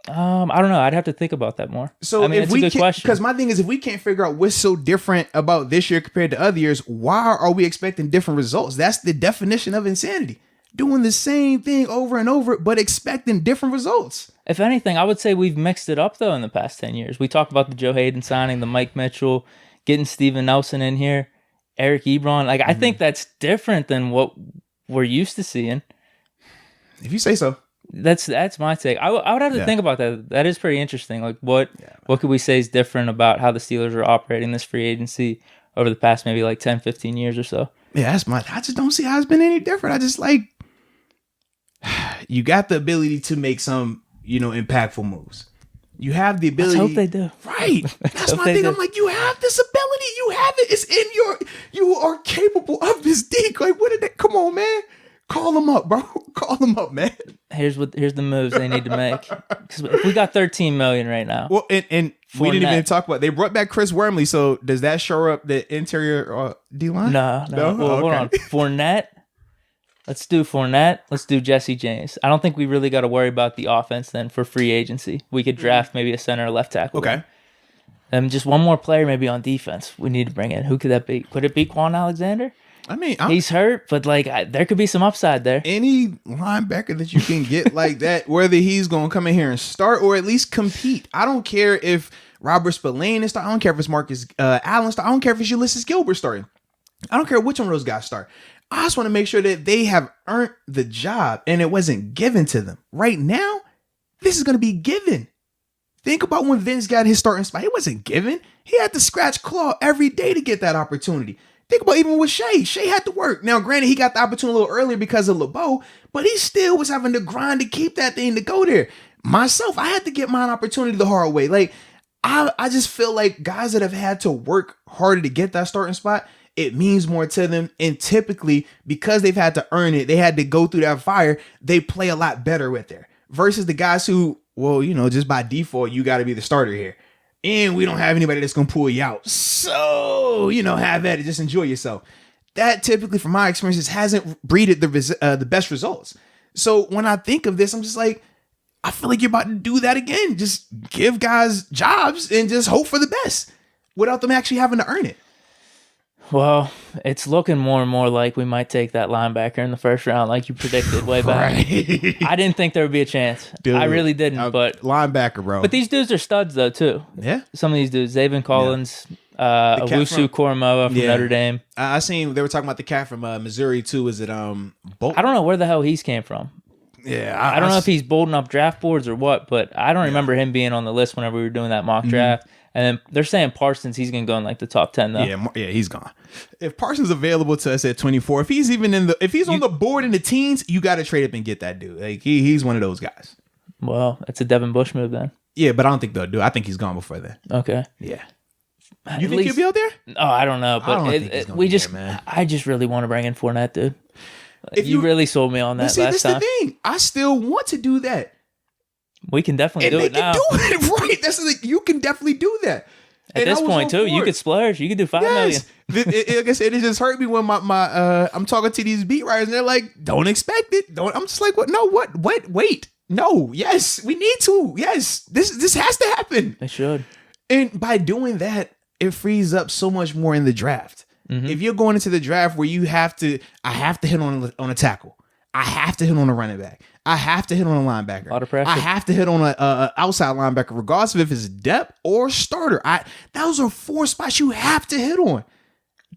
I don't know. I'd have to think about that more. So it's a good question. Because my thing is, if we can't figure out what's so different about this year compared to other years, why are we expecting different results? That's the definition of insanity. Doing the same thing over and over, but expecting different results. If anything, I would say we've mixed it up, though, in the past 10 years. We talked about the Joe Hayden signing, the Mike Mitchell, getting Steven Nelson in here, Eric Ebron. I think that's different than what we're used to seeing. If you say so. That's my take. I would have to think about that. That is pretty interesting. What could we say is different about how the Steelers are operating this free agency over the past maybe 10, 15 years or so? Yeah, I just don't see how it's been any different. I just you got the ability to make some, impactful moves. You have the ability. Let's hope they do. Right. That's my thing. I'm like, you have this ability. You have it. It's in you are capable of this, Deke. Like, what did they, come on, man. Call them up, bro. Call them up, man. Here's the moves they need to make. Because if we got $13 million right now. Well, and we didn't even talk about. They brought back Chris Wormley. So does that shore up the interior D line? No. Well, hold on. Fournette. Let's do Fournette. Let's do Jesse James. I don't think we really got to worry about the offense then for free agency. We could draft maybe a center or left tackle. Okay. And just one more player maybe on defense we need to bring in. Who could that be? Could it be Quan Alexander? I mean, he's hurt, but like there could be some upside there. Any linebacker that you can get like that, whether he's going to come in here and start or at least compete. I don't care if Robert Spillane is starting. I don't care if it's Marcus Allen starting. I don't care if it's Ulysses Gilbert starting. I don't care which one of those guys start. I just want to make sure that they have earned the job and it wasn't given to them. Right now, this is going to be given. Think about when Vince got his starting spot. It wasn't given. He had to scratch claw every day to get that opportunity. Think about even with Shea. Shea had to work. Now, granted, he got the opportunity a little earlier because of LeBeau, but he still was having to grind to keep that thing to go there. Myself, I had to get my opportunity the hard way. Like, I just feel like guys that have had to work harder to get that starting spot, it means more to them. And typically, because they've had to earn it, they had to go through that fire, they play a lot better with there. Versus the guys who, well, just by default, you got to be the starter here. And we don't have anybody that's going to pull you out. So, have at it. Just enjoy yourself. That typically, from my experiences, hasn't breeded the best results. So when I think of this, I'm just like, I feel like you're about to do that again. Just give guys jobs and just hope for the best without them actually having to earn it. Well, it's looking more and more like we might take that linebacker in the first round, like you predicted way back. Right. I didn't think there would be a chance. Dude, I really didn't. But linebacker, bro. But these dudes are studs, though, too. Yeah. Some of these dudes, Zaven Collins, Owusu Koromoa from Notre Dame. I seen they were talking about the cat from Missouri too. Is it Bolt? I don't know where the hell he's came from. Yeah, I don't know if he's bolting up draft boards or what, but I don't remember him being on the list whenever we were doing that mock draft. And then they're saying Parsons, he's going to go in like the top 10 though. Yeah, he's gone. If Parsons available to us at 24, if he's on the board in the teens, you got to trade up and get that dude. Like he's one of those guys. Well, it's a Devin Bush move then. Yeah, but I don't think they'll do. I think he's gone before then. Okay. Yeah. You think he'll be out there? Oh, I don't know, but I just really want to bring in Fournette, dude. If you really sold me on that last time. That's the thing. I still want to do that. We can definitely do it now. Do it, right? That's the thing. You can definitely do that. At this point, too, you could splurge. You could do $5 million. Like I said, it just hurt me when I'm talking to these beat writers and they're like, "Don't expect it." I'm just like, "What? No, what? Wait, no, yes, we need to. Yes, this has to happen. It should." And by doing that, it frees up so much more in the draft. If you're going into the draft where I have to hit on a tackle, I have to hit on a running back, I have to hit on a linebacker, a lot of pressure. I have to hit on a outside linebacker, regardless of if it's depth or starter. Those are 4 spots you have to hit on.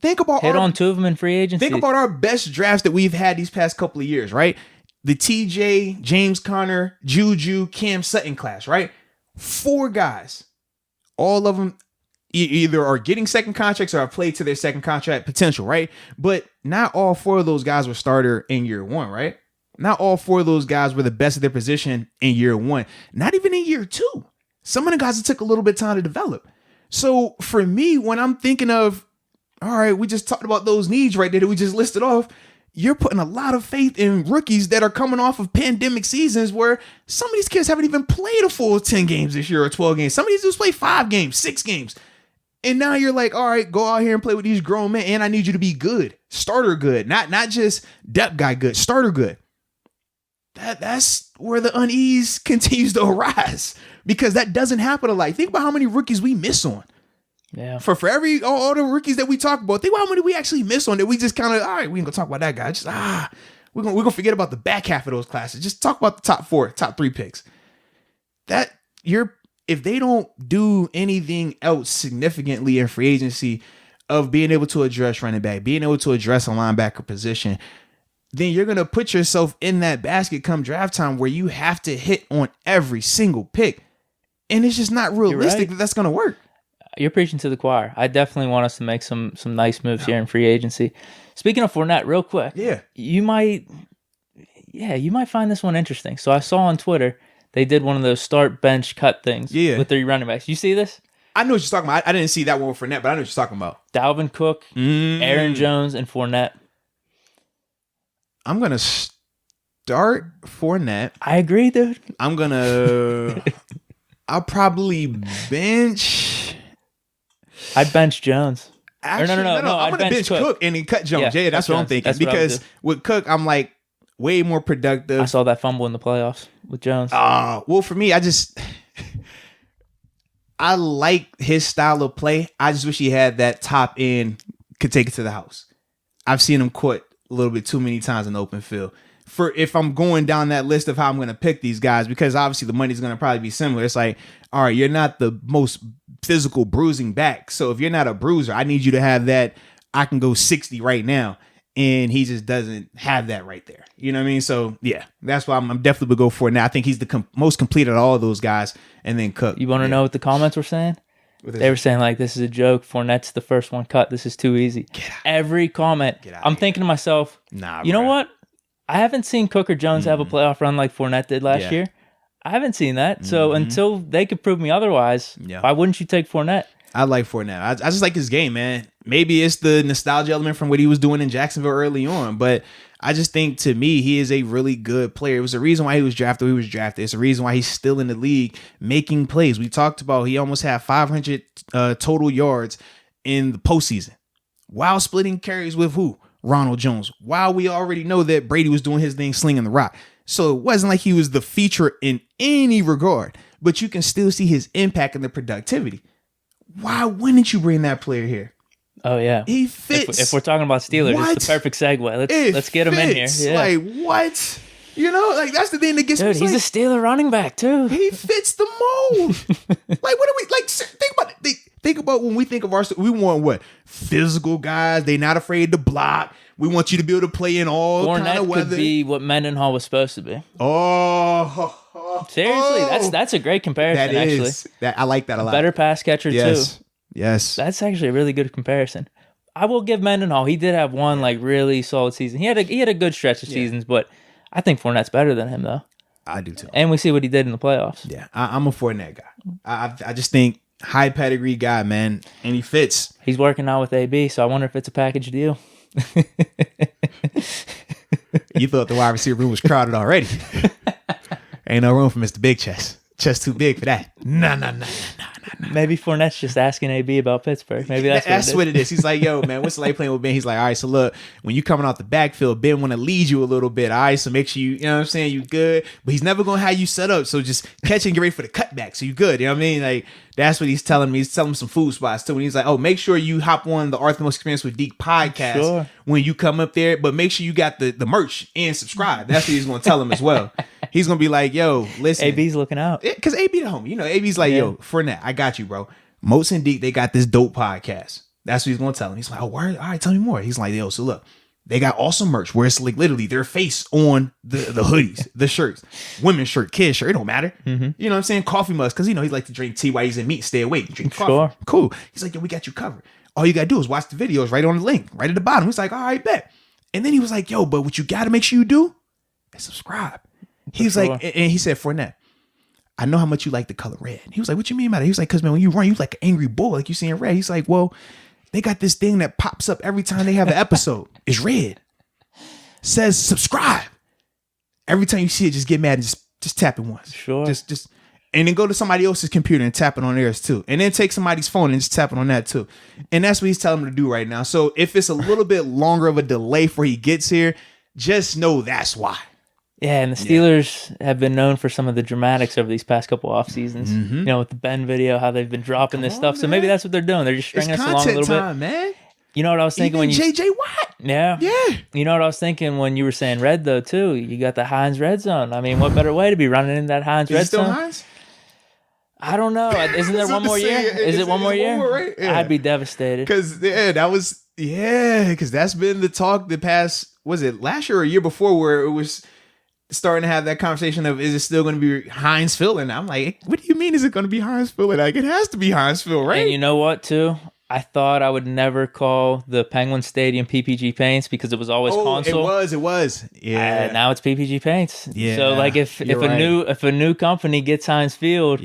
Think about on 2 of them in free agency. Think about our best drafts that we've had these past couple of years, right? The TJ, James Conner, Juju, Cam Sutton class, right? 4 guys, all of them either are getting second contracts or have played to their second contract potential, right? But not all 4 of those guys were starter in year 1, right? Not all 4 of those guys were the best of their position in year 1. Not even in year 2. Some of the guys, it took a little bit of time to develop. So for me, when I'm thinking of, all right, we just talked about those needs right there that we just listed off, you're putting a lot of faith in rookies that are coming off of pandemic seasons where some of these kids haven't even played a full 10 games this year or 12 games. Some of these dudes play 5 games, 6 games. And now you're like, all right, go out here and play with these grown men. And I need you to be good. Starter good. Not just depth guy good. Starter good. That's where the unease continues to arise. Because that doesn't happen a lot. Think about how many rookies we miss on. Yeah. For every all the rookies that we talk about, think about how many we actually miss on that we just kind of, all right, we ain't gonna talk about that guy. Just we're gonna forget about the back half of those classes. Just talk about the top 4, top 3 picks. If they don't do anything else significantly in free agency of being able to address running back, being able to address a linebacker position, then you're going to put yourself in that basket come draft time where you have to hit on every single pick. And it's just not realistic that that's going to work. You're preaching to the choir. I definitely want us to make some nice moves here in free agency. Speaking of Fournette, real quick. Yeah. You might find this one interesting. So I saw on Twitter they did one of those start, bench, cut things Yeah. with 3 running backs. You see this? I know what you're talking about. I didn't see that one with Fournette, but I know what you're talking about. Dalvin Cook, Aaron Jones, and Fournette. I'm going to start Fournette. I agree, dude. I'm going to... I'll probably bench... I'd bench Jones. Actually, no. I'm I'd going to bench Cook and then cut Jones. Yeah, that's what I'm thinking. Because with Cook, I'm like way more productive. I saw that fumble in the playoffs with Jones. Well, for me, I like his style of play. I just wish he had that top end, could take it to the house. I've seen him quit a little bit too many times in the open field. For if I'm going down that list of how I'm going to pick these guys, because obviously the money's going to probably be similar. It's like, all right, you're not the most physical bruising back. So if you're not a bruiser, I need you to have that. I can go 60 right now. And he just doesn't have that right there. You know what I mean? So, yeah, that's why I'm definitely going to go for it now. I think he's the most complete of all of those guys. And then Cook. You want to know what the comments were saying? They were saying, like, this is a joke. Fournette's the first one cut. This is too easy. Every comment. I'm thinking to myself, you know what? I haven't seen Cook or Jones have a playoff run like Fournette did last year. I haven't seen that. So until they could prove me otherwise, why wouldn't you take Fournette? I like Fournette. I just like his game, man. Maybe it's the nostalgia element from what he was doing in Jacksonville early on, but I just think, to me, he is a really good player. It was the reason why he was drafted. It's the reason why he's still in the league making plays. We talked about he almost had 500 total yards in the postseason while splitting carries with who? Ronald Jones. While we already know that Brady was doing his thing slinging the rock. So it wasn't like he was the feature in any regard, but you can still see his impact and the productivity. Why wouldn't you bring that player here? Oh, yeah. He fits. If we're talking about Steelers, it's the perfect segue. Let's get him in here. Yeah. Like, what? You know, like, that's the thing that gets me. Dude, he's a Steeler running back, too. He fits the mold. Like, what do we, like, think about it. Think about when we think of we want what? Physical guys. They're not afraid to block. We want you to be able to play in all kind of weather. Fournette could be what Mendenhall was supposed to be. Seriously, that's a great comparison, actually. I like that a lot. Better pass catcher, too. Yes. That's actually a really good comparison. I will give Mendenhall. He did have one like really solid season. He had a good stretch of seasons, but I think Fournette's better than him, though. I do, too. And we see what he did in the playoffs. Yeah, I'm a Fournette guy. I just think high pedigree guy, man, and he fits. He's working out with AB, so I wonder if it's a package deal. You thought the wide receiver room was crowded already. Ain't no room for Mr. Big Chest. Chest too big for that. Nah. Maybe Fournette's just asking AB about Pittsburgh. Maybe that's what it is. He's like, yo, man, what's it like playing with Ben? He's like, all right, so look, when you coming out the backfield, Ben want to lead you a little bit, all right? So make sure you know what I'm saying, you good. But he's never going to have you set up. So just catch and get ready for the cutback. So you good. You know what I mean? Like, that's what he's telling me. He's telling me some food spots too. And he's like, oh, make sure you hop on the Arthur Most Experience with Deke podcast when you come up there. But make sure you got the merch and subscribe. That's what he's going to tell him as well. He's going to be like, yo, listen. AB's looking out. Because AB the homie. You know, AB's like, yo, Fournette, I got you, bro. Moats and Deke, they got this dope podcast. That's what he's going to tell him. He's like, oh, word? All right, tell me more. He's like, yo, so look. They got awesome merch where it's like literally their face on the hoodies, the shirts, women's shirt, kids shirt. It don't matter. Mm-hmm. You know what I'm saying? Coffee mugs. Cause you know, he like to drink tea while he's in meat, stay awake, drink coffee. Sure. Cool. He's like, yo, we got you covered. All you got to do is watch the videos right on the link, right at the bottom. He's like, all right, bet. And then he was like, yo, but what you got to make sure you do is subscribe. He's like, and he said, Fournette, I know how much you like the color red. He was like, what you mean by that? He was like, cause man, when you run, you like an angry bull, like you see in red. He's like, well, they got this thing that pops up every time they have an episode. It's red. Says subscribe. Every time you see it, just get mad and just tap it once. Sure. Just and then go to somebody else's computer and tap it on theirs too. And then take somebody's phone and just tap it on that too. And that's what he's telling him to do right now. So if it's a little bit longer of a delay before he gets here, just know that's why. Yeah, and the Steelers have been known for some of the dramatics over these past couple off seasons. Mm-hmm. You know, with the Ben video, how they've been dropping this stuff. Man. So maybe that's what they're doing. They're just stringing us along a little bit. Man. You know what I was thinking when you JJ Watt? Yeah. You know what I was thinking when you were saying red though too? You got the Heinz red zone. I mean, what better way to be running in that Heinz red zone? Heinz? I don't know. Isn't there one more year? Is it one more year? Right? Yeah. I'd be devastated. Because that's been the talk the past, was it last year or a year before, where it was starting to have that conversation of, is it still going to be Heinz-Field? And I'm like, what do you mean is it going to be Heinz-Field? Like, it has to be Heinz-Field, right? And you know what too? I thought I would never call the Penguin Stadium PPG Paints because it was always console. It was. Yeah. Now it's PPG Paints. Yeah. So like if a new company gets Heinz Field,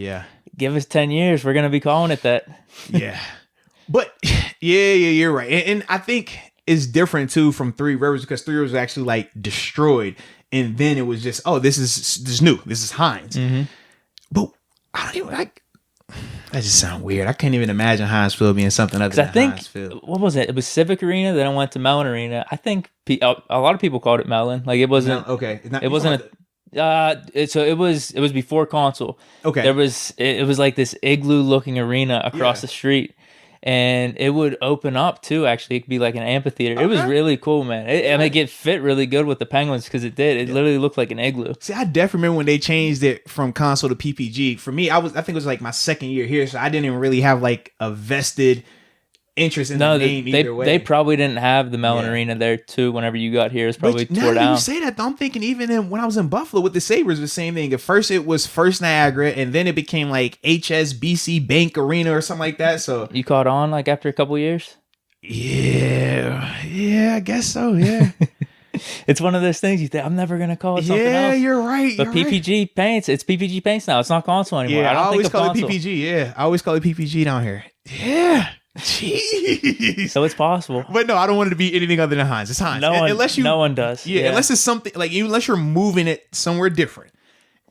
give us 10 years, we're gonna be calling it that. Yeah. But you're right. And I think it's different too from Three Rivers because Three Rivers was actually like destroyed. And then it was just, this is new. This is Heinz. Mm-hmm. But I don't even like. That just sounds weird. I can't even imagine Heinz Field being something other than Heinz Field. What was it? It was Civic Arena. Then I went to Mellon Arena. I think a lot of people called it Mellon. Like it wasn't. Okay. It wasn't so it was before console. Okay. It was like this igloo looking arena across the street. And it would open up too. Actually, it could be like an amphitheater. Okay. It was really cool, man. It fit really good with the Penguins because it did. It literally looked like an igloo. See, I definitely remember when they changed it from console to PPG. For me, I think it was like my second year here, so I didn't even really have like a vested interest in the name either way. They probably didn't have the Mellon Arena there too. Whenever you got here, it's probably tore down. You say that, though, I'm thinking even when I was in Buffalo with the Sabres, the same thing. At first, it was First Niagara, and then it became like HSBC Bank Arena or something like that. So you caught on like after a couple years. Yeah, I guess so. Yeah. It's one of those things you think I'm never gonna call it something else. Yeah, you're right. But PPG Paints, it's PPG Paints now. It's not console anymore. Yeah, I always call it PPG. Yeah, I always call it PPG down here. Yeah. Jeez. So it's possible. But no, I don't want it to be anything other than Heinz. It's Heinz. No one does. Yeah, unless it's something like unless you're moving it somewhere different.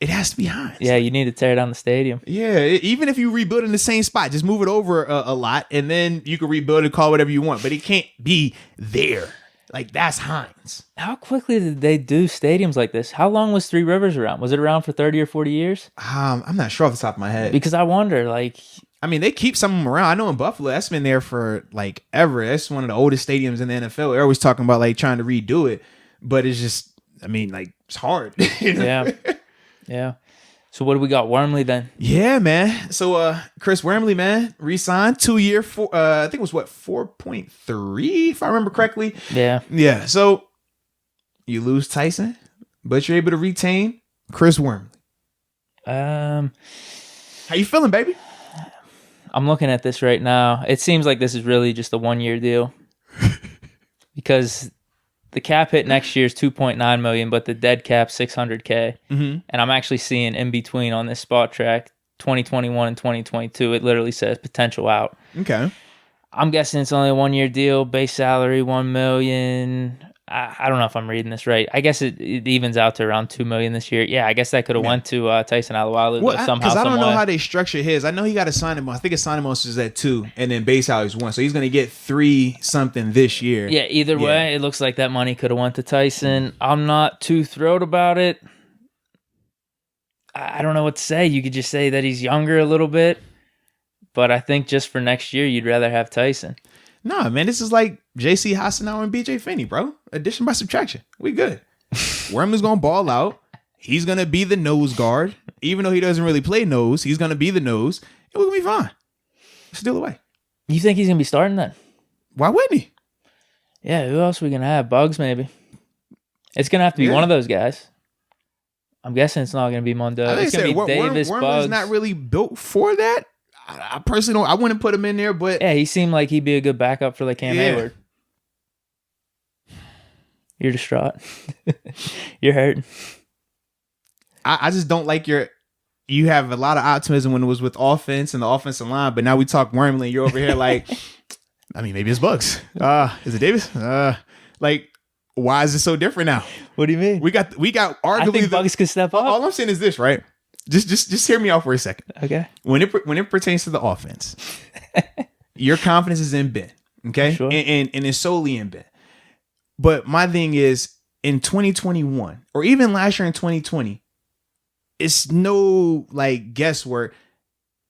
It has to be Heinz. Yeah, you need to tear down the stadium. Yeah, even if you rebuild in the same spot, just move it over a lot, and then you can rebuild it, call whatever you want. But it can't be there. Like, that's Heinz. How quickly did they do stadiums like this? How long was Three Rivers around? Was it around for 30 or 40 years? I'm not sure off the top of my head. Because I wonder, like... I mean, they keep some of them around. I know in Buffalo, that's been there for, like, ever. That's one of the oldest stadiums in the NFL. They're always talking about, like, trying to redo it. But it's just, I mean, like, it's hard. You know? Yeah. So what do we got? Wormley then? Yeah, man. So Chris Wormley, man, re-signed 2 year, I think it was 4.3, if I remember correctly. Yeah. Yeah. So you lose Tyson, but you're able to retain Chris Wormley. How you feeling, baby? I'm looking at this right now. It seems like this is really just a 1 year deal because the cap hit next year is $2.9 million, but the dead cap $600K. Mm-hmm. And I'm actually seeing in between on this spot track 2021 and 2022. It literally says potential out. Okay. I'm guessing it's only a 1 year deal. Base salary $1 million. I don't know if I'm reading this right. I guess it evens out to around $2 million this year. Yeah, I guess that could have went to Tyson Alualu somehow. Because I don't know how they structure his. I know he got a signing bonus. I think his signing bonus is at 2, and then base salary is 1. So he's going to get 3 something this year. Yeah, either way, it looks like that money could have went to Tyson. I'm not too thrilled about it. I don't know what to say. You could just say that he's younger a little bit, but I think just for next year, you'd rather have Tyson. Nah, man, this is like J.C. Hassanauer and B.J. Finney, bro. Addition by subtraction. We good. Wormley's going to ball out. He's going to be the nose guard. Even though he doesn't really play nose, he's going to be the nose. And we're going to be fine. Steal away. You think he's going to be starting then? Why wouldn't he? Yeah, who else are we going to have? Bugs, maybe. It's going to have to be one of those guys. I'm guessing it's not going to be Mondo. It's going to be Davis, Wormley's Bugs. Not really built for that. I personally don't. I wouldn't put him in there, but yeah, he seemed like he'd be a good backup for like Cam Hayward. You're distraught. You're hurting. I just don't like you have a lot of optimism when it was with offense and the offensive line, but now we talk Wormley and you're over here like, I mean, maybe it's Bugs. Is it Davis? Like, why is it so different now? What do you mean? We got arguably I think Bugs could step up. All I'm saying is this, right? Just hear me out for a second. Okay. When it pertains to the offense, your confidence is in Ben, okay? Sure. And it's solely in Ben. But my thing is, in 2021, or even last year in 2020, it's no like guesswork.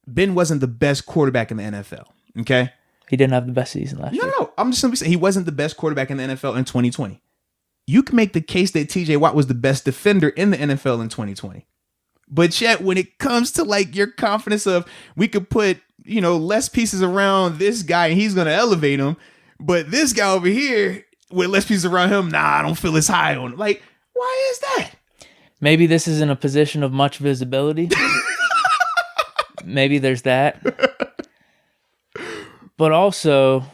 Ben wasn't the best quarterback in the NFL, okay? He didn't have the best season last year. No. I'm just simply saying he wasn't the best quarterback in the NFL in 2020. You can make the case that TJ Watt was the best defender in the NFL in 2020. But yet, when it comes to like your confidence of we could put, less pieces around this guy and he's going to elevate him. But this guy over here with less pieces around him, I don't feel as high on him. Like, why is that? Maybe this is in a position of much visibility. Maybe there's that. But also,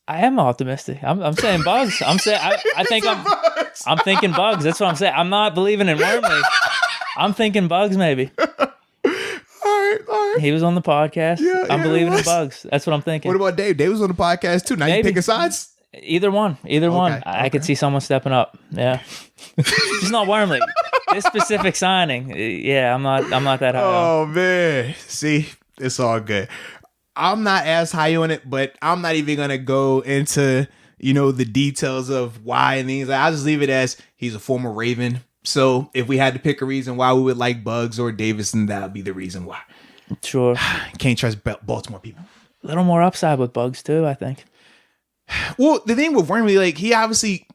I am optimistic. I'm saying Bugs. I'm thinking Bugs. That's what I'm saying. I'm not believing in Wormley. I'm thinking Bugs maybe. All right. He was on the podcast. Yeah, I'm believing in Bugs. That's what I'm thinking. What about Dave? Dave was on the podcast too. Now you picking sides? Either one. I could see someone stepping up. Yeah. Just not Wormley. This specific signing. Yeah, I'm not that high. Oh man. See, it's all good. I'm not as high on it, but I'm not even gonna go into, the details of why and things. I'll just leave it as he's a former Raven. So if we had to pick a reason why we would like Bugs or Davis, then that would be the reason why. Sure. Can't trust Baltimore people. A little more upside with Bugs too, I think. Well, the thing with Wormley, like he obviously,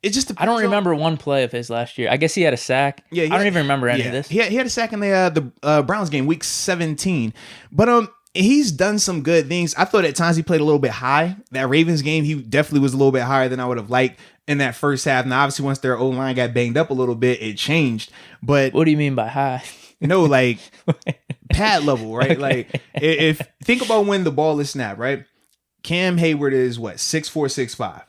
it just I don't remember one play of his last year. I guess he had a sack. Yeah, I don't even remember any of this. He had a sack in the Browns game, week 17. But he's done some good things. I thought at times he played a little bit high. That Ravens game, he definitely was a little bit higher than I would have liked in that first half. Now, obviously, once their O-line got banged up a little bit, it changed. But what do you mean by high? No, like pad level, right? Okay. Like if think about when the ball is snapped, right? Cam Hayward is what, 6'4", 6'5".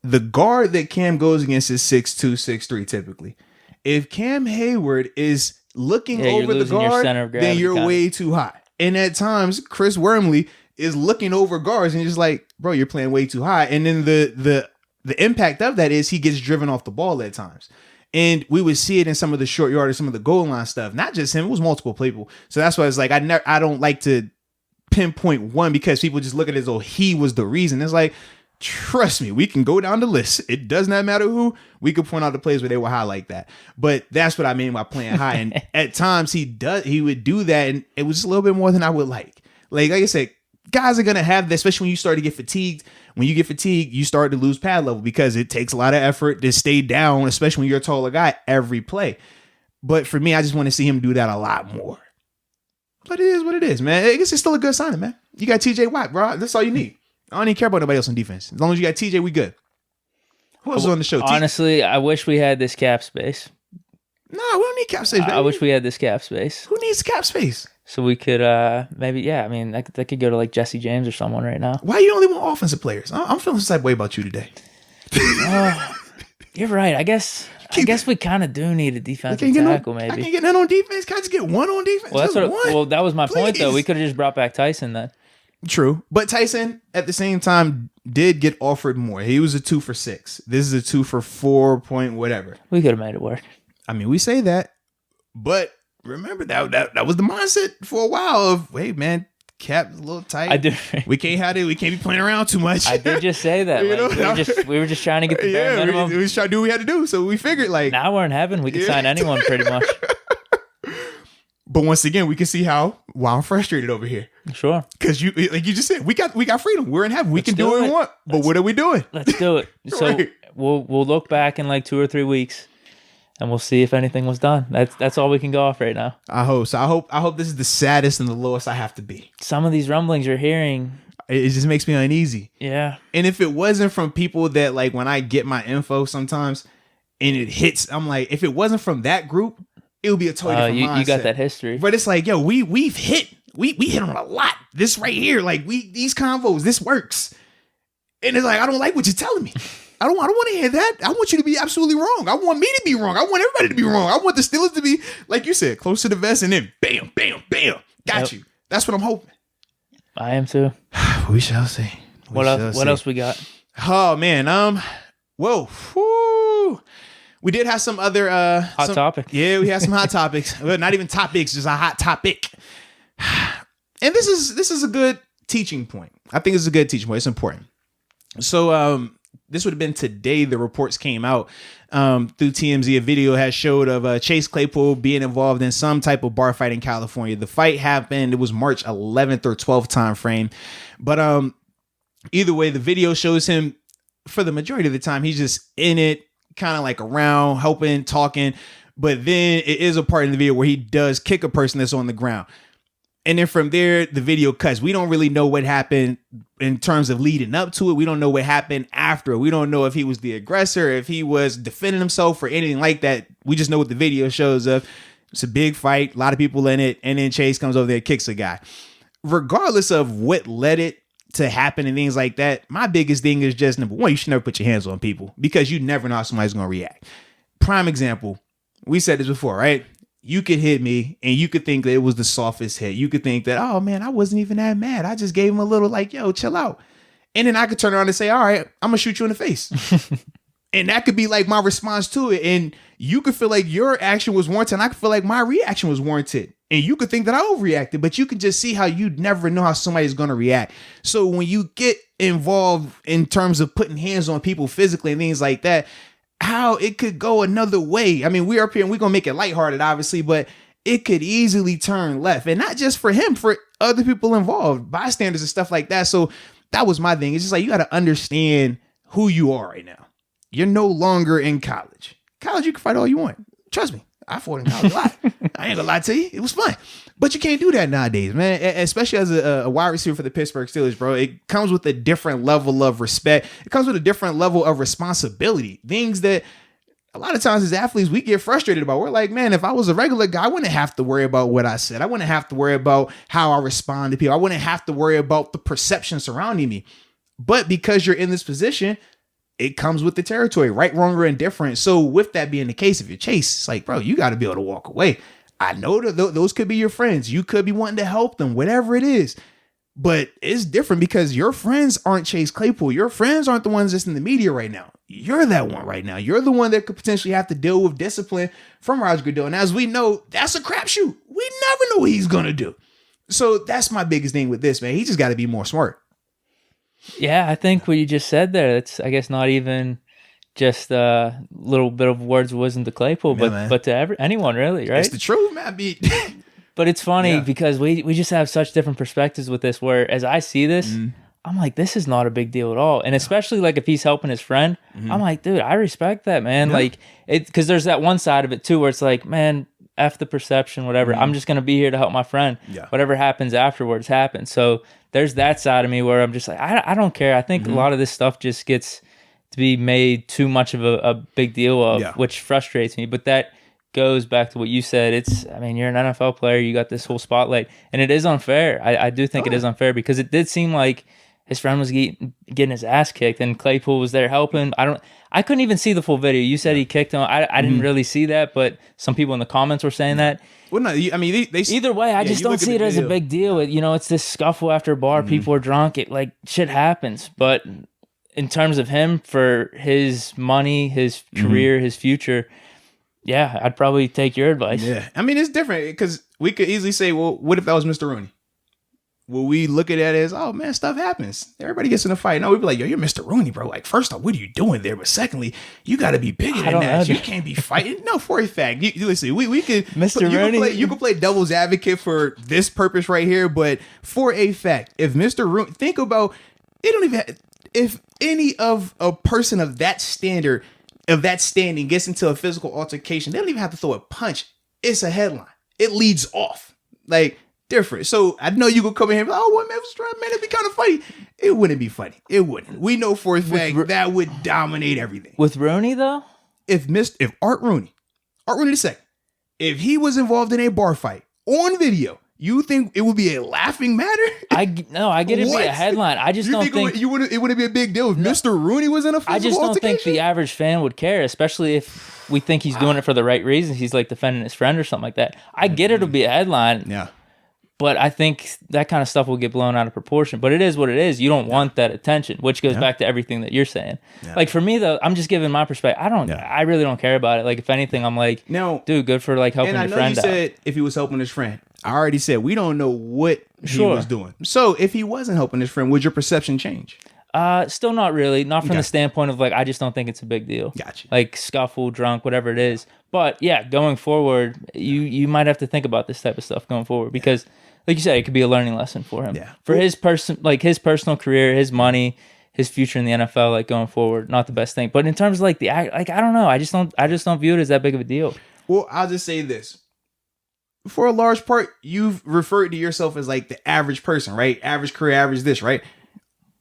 The guard that Cam goes against is 6'2", 6'3", typically. If Cam Hayward is looking over the guard, then you're way too high. And at times, Chris Wormley is looking over guards and you're just like, bro, you're playing way too high. And then the impact of that is he gets driven off the ball at times. And we would see it in some of the short yardage, some of the goal line stuff. Not just him, it was multiple people. So that's why it's like I don't like to pinpoint one because people just look at it as though he was the reason. It's like, trust me, we can go down the list. It does not matter who. We could point out the plays where they were high like that. But that's what I mean by playing high. And at times he would do that, and it was just a little bit more than I would like. Like I said, guys are gonna have that, especially when you start to get fatigued. When you get fatigued, you start to lose pad level because it takes a lot of effort to stay down, especially when you're a taller guy, every play. But for me, I just want to see him do that a lot more. But it is what it is, man. I guess it's still a good signing, man. You got TJ Watt, bro. That's all you need. I don't even care about nobody else on defense. As long as you got TJ, we good. Who else is on the show? Honestly, I wish we had this cap space. No, we don't need cap space, baby. I wish we had this cap space. Who needs cap space? So we could maybe, I mean, that could go to like Jesse James or someone right now. Why you only want offensive players? I'm feeling some type of way about you today. You're right. I guess we kind of do need a defensive tackle, maybe. I can't get none on defense. Can I just get one on defense? Well, that was my point, though. We could have just brought back Tyson then. True. But Tyson, at the same time, did get offered more. He was a 2 for $6. This is a 2 for 4 point whatever. We could have made it work. I mean, we say that, but remember that was the mindset for a while of, hey man, cap's a little tight. I do. We can't be playing around too much. I did just say that. We were just trying to get the bare minimum. We was trying to do what we had to do. So we figured now we're in heaven. We can sign anyone pretty much. But once again, we can see why I'm frustrated over here. Sure. Because you just said, we got freedom. We're in heaven. We can do what we want. But what are we doing? Let's do it. So right. we'll look back in like 2 or 3 weeks. And we'll see if anything was done. That's all we can go off right now. I hope so. I hope this is the saddest and the lowest I have to be. Some of these rumblings you're hearing, it just makes me uneasy. Yeah. And if it wasn't from people that, like, when I get my info sometimes and it hits, I'm like, if it wasn't from that group, it would be a totally different mindset. You got that history. But it's like, yo, we've hit on a lot. This right here, like these convos, this works. And it's like, I don't like what you're telling me. I don't want to hear that. I want you to be absolutely wrong. I want me to be wrong. I want everybody to be wrong. I want the Steelers to be, like you said, close to the vest and then bam, bam, bam. Got you. That's what I'm hoping. I am too. We shall see. What else we got? Oh man. Whoa. Whoo. We did have some other hot topics. Yeah, we had some hot topics. Well, not even topics, just a hot topic. And this is a good teaching point. I think it's a good teaching point. It's important. So this would have been today. The reports came out through TMZ. A video has showed of Chase Claypool being involved in some type of bar fight in California. The fight happened. It was March 11th or 12th time frame. But either way, the video shows him for the majority of the time. He's just in it, kind of like around, helping, talking. But then it is a part in the video where he does kick a person that's on the ground. And then from there, the video cuts. We don't really know what happened in terms of leading up to it. We don't know what happened after. We don't know if he was the aggressor, if he was defending himself or anything like that. We just know what the video shows of. It's a big fight, a lot of people in it. And then Chase comes over there and kicks a guy. regardless of what led it to happen and things like that, my biggest thing is just, number one, you should never put your hands on people because you never know how somebody's going to react. Prime example, we said this before, right? You could hit me and you could think that it was the softest hit. You could think that, oh man, I wasn't even that mad. I just gave him a little like, yo, chill out. And then I could turn around and say, all right, I'm going to shoot you in the face. And that could be like my response to it. And you could feel like your action was warranted. And I could feel like my reaction was warranted. And you could think that I overreacted, but you could just see how you never know how somebody's going to react. So when you get involved in terms of putting hands on people physically and things like that, how it could go another way. I mean, we're up here and we're going to make it lighthearted, obviously, but it could easily turn left. And not just for him, for other people involved, bystanders and stuff like that. So that was my thing. It's just like, you got to understand who you are right now. You're no longer in college. College, you can fight all you want. Trust me. I fought in college a lot. I ain't gonna lie to you. It was fun. But you can't do that nowadays, man. Especially as a wide receiver for the Pittsburgh Steelers, bro. It comes with a different level of respect. It comes with a different level of responsibility. Things that a lot of times as athletes, we get frustrated about. We're like, man, if I was a regular guy, I wouldn't have to worry about what I said. I wouldn't have to worry about how I respond to people. I wouldn't have to worry about the perception surrounding me. But because you're in this position, it comes with the territory, right, wrong, or indifferent. So with that being the case, if you're Chase, it's like, bro, you got to be able to walk away. I know that those could be your friends. You could be wanting to help them, whatever it is. But it's different because your friends aren't Chase Claypool. Your friends aren't the ones that's in the media right now. You're that one right now. You're the one that could potentially have to deal with discipline from Roger Goodell. And as we know, that's a crapshoot. We never know what he's going to do. So that's my biggest thing with this, man. He just got to be more smart. Yeah, I think what you just said there, it's, I guess, not even just a little bit of words of wisdom to Claypool, but to anyone, really, right? It's the truth, man. But it's funny because we just have such different perspectives with this, where as I see this, I'm like, this is not a big deal at all. And especially like if he's helping his friend, I'm like, dude, I respect that, man. Yeah. Like, because there's that one side of it too, where it's like, man, F the perception, whatever. I'm just going to be here to help my friend. Yeah. Whatever happens afterwards happens. So there's that side of me where I'm just like, I don't care. I think a lot of this stuff just gets to be made too much of a big deal of, which frustrates me. But that goes back to what you said. I mean, you're an NFL player. You got this whole spotlight. And it is unfair. I do think it is unfair because it did seem like his friend was getting his ass kicked and Claypool was there helping. I couldn't even see the full video. You said he kicked him. I didn't really see that, but some people in the comments were saying that. Well, no, I mean, they either way, I just don't see it as a big deal. It's this scuffle after a bar. People are drunk. Shit happens. But in terms of him, for his money, his career, his future, yeah, I'd probably take your advice. Yeah. I mean, it's different because we could easily say, well, what if that was Mr. Rooney? Will we look at that as, oh man, stuff happens. Everybody gets in a fight. No, we'd be like, yo, you're Mr. Rooney, bro. Like, first off, what are you doing there? But secondly, you got to be bigger than that. You can't be fighting. No, for a fact. Listen, we could, Mr. Rooney. You can play devil's advocate for this purpose right here. But for a fact, if Mr. Rooney, think about, if any of a person of that standard, of that standing gets into a physical altercation, they don't even have to throw a punch. It's a headline. It leads off. Like, different. So I know you could come in here and be like, oh, what man was trying, man, it'd be kind of funny. It wouldn't be funny. It wouldn't. We know for a fact that would dominate everything. With Rooney, though? If Art Rooney II, if he was involved in a bar fight on video, you think it would be a laughing matter? I get it be a headline. I just don't think it wouldn't be a big deal if Mr. Rooney was in a physical I just don't altercation? think the average fan would care, especially if we think he's doing it for the right reasons. He's like defending his friend or something like that. I get it'll be a headline. Yeah. But I think that kind of stuff will get blown out of proportion. But it is what it is. You don't want that attention, which goes back to everything that you're saying. Yeah. Like for me though, I'm just giving my perspective. I really don't care about it. Like if anything, I'm like, no, dude, good for like helping your friend out. And I know you said if he was helping his friend. I already said we don't know what he was doing. So if he wasn't helping his friend, would your perception change? Still not really. Not from the standpoint of like, I just don't think it's a big deal. Gotcha. Like scuffle, drunk, whatever it is. But yeah, going forward, you might have to think about this type of stuff going forward because like you said, it could be a learning lesson for him. Yeah. For his personal career, his money, his future in the NFL, like going forward, not the best thing. But in terms of like I don't know. I just don't view it as that big of a deal. Well, I'll just say this. For a large part, you've referred to yourself as like the average person, right? Average career, average this, right?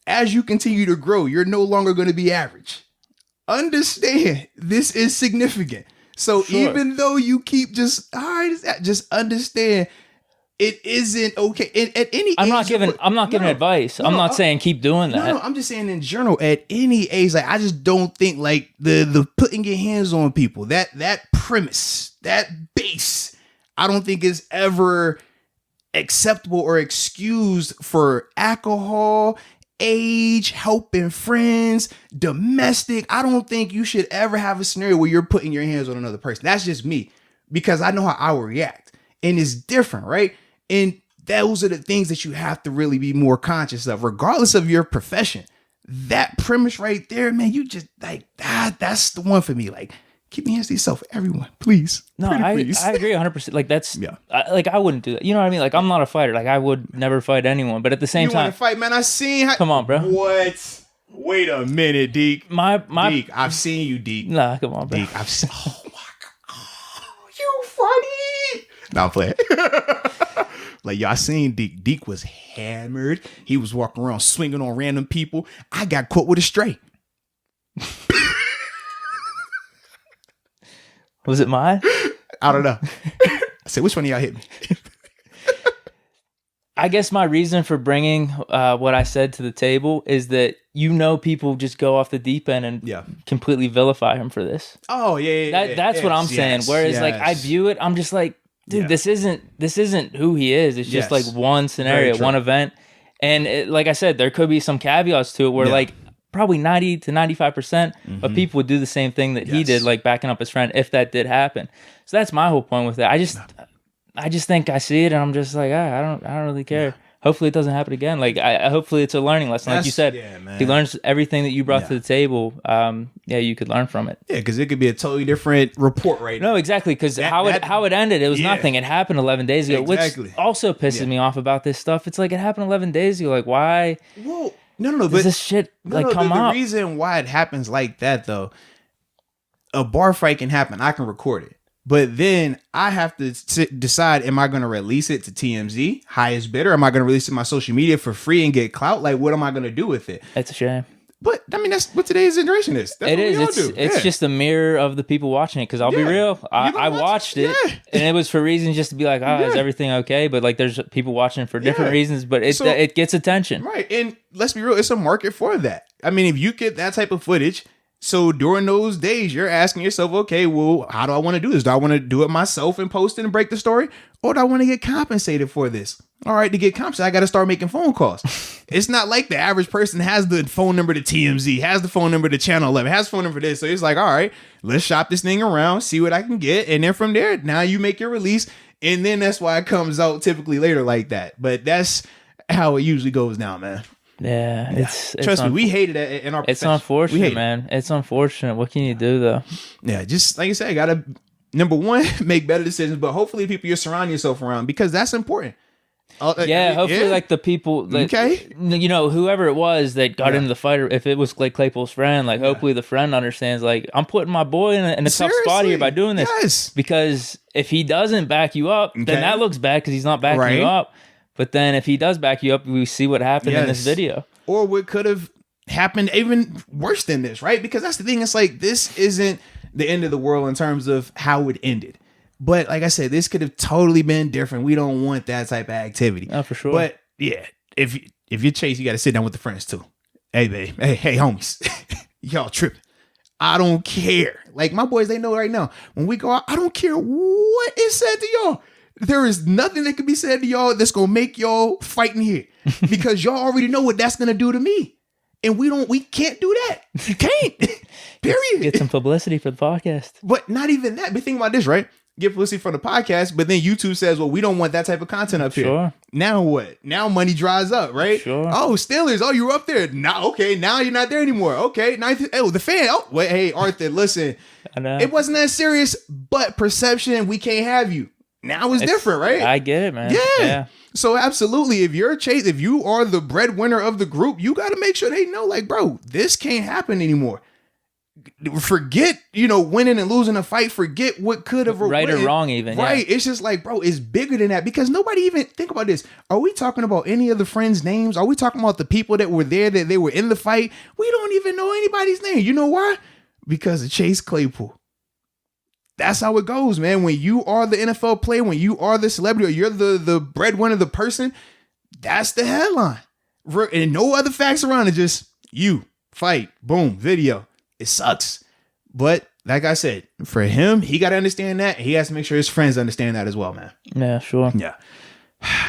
As you continue to grow, you're no longer going to be average. Understand, this is significant. So even though you keep just understand, it isn't okay. At any I'm age, not giving advice. I'm not saying keep doing that. No, I'm just saying in general, at any age, like I just don't think like the putting your hands on people, that premise, that base, I don't think is ever acceptable or excused for alcohol, age, helping friends, domestic. I don't think you should ever have a scenario where you're putting your hands on another person. That's just me, because I know how I will react, and it's different, right? And those are the things that you have to really be more conscious of, regardless of your profession. That premise right there, man, you just like that's the one for me. Like, keep your hands to yourself, everyone, please. No, please. I agree 100%. Like that's, I wouldn't do that. You know what I mean? Like I'm not a fighter. Like I would never fight anyone. But at the same time, want to fight, man? I seen. Come on, bro. What? Wait a minute, Deke. My Deke, I've seen you, Deke. Nah, come on, bro. Deke, I've seen. Oh my god, oh, you funny. Nah, I'm playing. Like, yo, I seen Deke. Deke was hammered. He was walking around swinging on random people. I got caught with a stray. Was it mine? I don't know. I said, which one of y'all hit me? I guess my reason for bringing what I said to the table is that people just go off the deep end and completely vilify him for this. Oh yeah. That's what I'm saying. Whereas like I view it, I'm just like, dude, this isn't who he is. It's just like one scenario, one event, and like I said, there could be some caveats to it where like probably 90 to 95% of people would do the same thing that he did, like backing up his friend if that did happen. So that's my whole point with that. I just think I see it and I'm just like, I don't really care. Yeah. Hopefully it doesn't happen again. Like hopefully it's a learning lesson. Like you said, he learns everything that you brought to the table. You could learn from it. Yeah, because it could be a totally different report right now. No, exactly. Because how it ended, it was nothing. It happened 11 days ago, which also pisses me off about this stuff. It's like it happened 11 days ago. Like why? Well, no. But this shit come out? The reason why it happens like that though, a bar fight can happen. I can record it. But then I have to decide, am I going to release it to TMZ, highest bidder? Am I going to release it to my social media for free and get clout? Like, what am I going to do with it? It's a shame. But, I mean, that's what today's generation is. That's It's just a mirror of the people watching it. Because I'll be real, I watched it, and it was for reasons just to be like, is everything okay? But, like, there's people watching for different reasons, but it gets attention. Right, and let's be real, it's a market for that. I mean, if you get that type of footage... So during those days, you're asking yourself, okay, well, how do I want to do this? Do I want to do it myself and post it and break the story? Or do I want to get compensated for this? All right, to get compensated, I got to start making phone calls. It's not like the average person has the phone number to TMZ, has the phone number to Channel 11, has the phone number for this. So it's like, all right, let's shop this thing around, see what I can get. And then from there, now you make your release. And then that's why it comes out typically later like that. But that's how it usually goes now, man. Yeah, it's trust me, we hated it in our profession. It's unfortunate, man. It's unfortunate. What can you do though? Yeah, just like you said, gotta number one, make better decisions, but hopefully people you're surrounding yourself around, because that's important. Hopefully like the people that, whoever it was that got into the fight, if it was like Claypool's friend, like hopefully the friend understands, like, I'm putting my boy in a tough spot here by doing this. Yes. Because if he doesn't back you up, then that looks bad because he's not backing you up. But then if he does back you up, we see what happened in this video. Or what could have happened even worse than this, right? Because that's the thing. It's like, this isn't the end of the world in terms of how it ended. But like I said, this could have totally been different. We don't want that type of activity. Oh, for sure. But yeah, if you're Chase, you got to sit down with the friends too. Hey, babe. Hey, homies. Y'all tripping. I don't care. Like my boys, they know right now. When we go out, I don't care what is said to y'all. There is nothing that can be said to y'all that's going to make y'all fighting here, because y'all already know what that's going to do to me. And we can't do that. You can't. Period. Get some publicity for the podcast. But not even that. But think about this, right? Get publicity for the podcast, but then YouTube says, well, we don't want that type of content up here. Now what? Now money dries up, right? Sure. Oh, Steelers. Oh, you were up there. Now, okay. Now you're not there anymore. Okay. Now, the fan. Oh, wait. Hey, Arthur, listen. I know. It wasn't that serious, but perception, we can't have you. Now it's different, right? I get it, man. Yeah. So absolutely, if you're Chase, if you are the breadwinner of the group, you got to make sure they know, like, bro, this can't happen anymore. Forget, winning and losing a fight. Forget what could have right or wrong, even. Right. Yeah. It's just like, bro, it's bigger than that, because nobody even think about this. Are we talking about any of the friends' names? Are we talking about the people that were there, that they were in the fight? We don't even know anybody's name. You know why? Because of Chase Claypool. that's how it goes, man. When you are the NFL player, when you are the celebrity, or you're the breadwinner, the person, that's the headline. And no other facts around it. Just you fight, boom, video. It sucks. But like I said, for him, he got to understand that. He has to make sure his friends understand that as well, man. Yeah, sure. Yeah.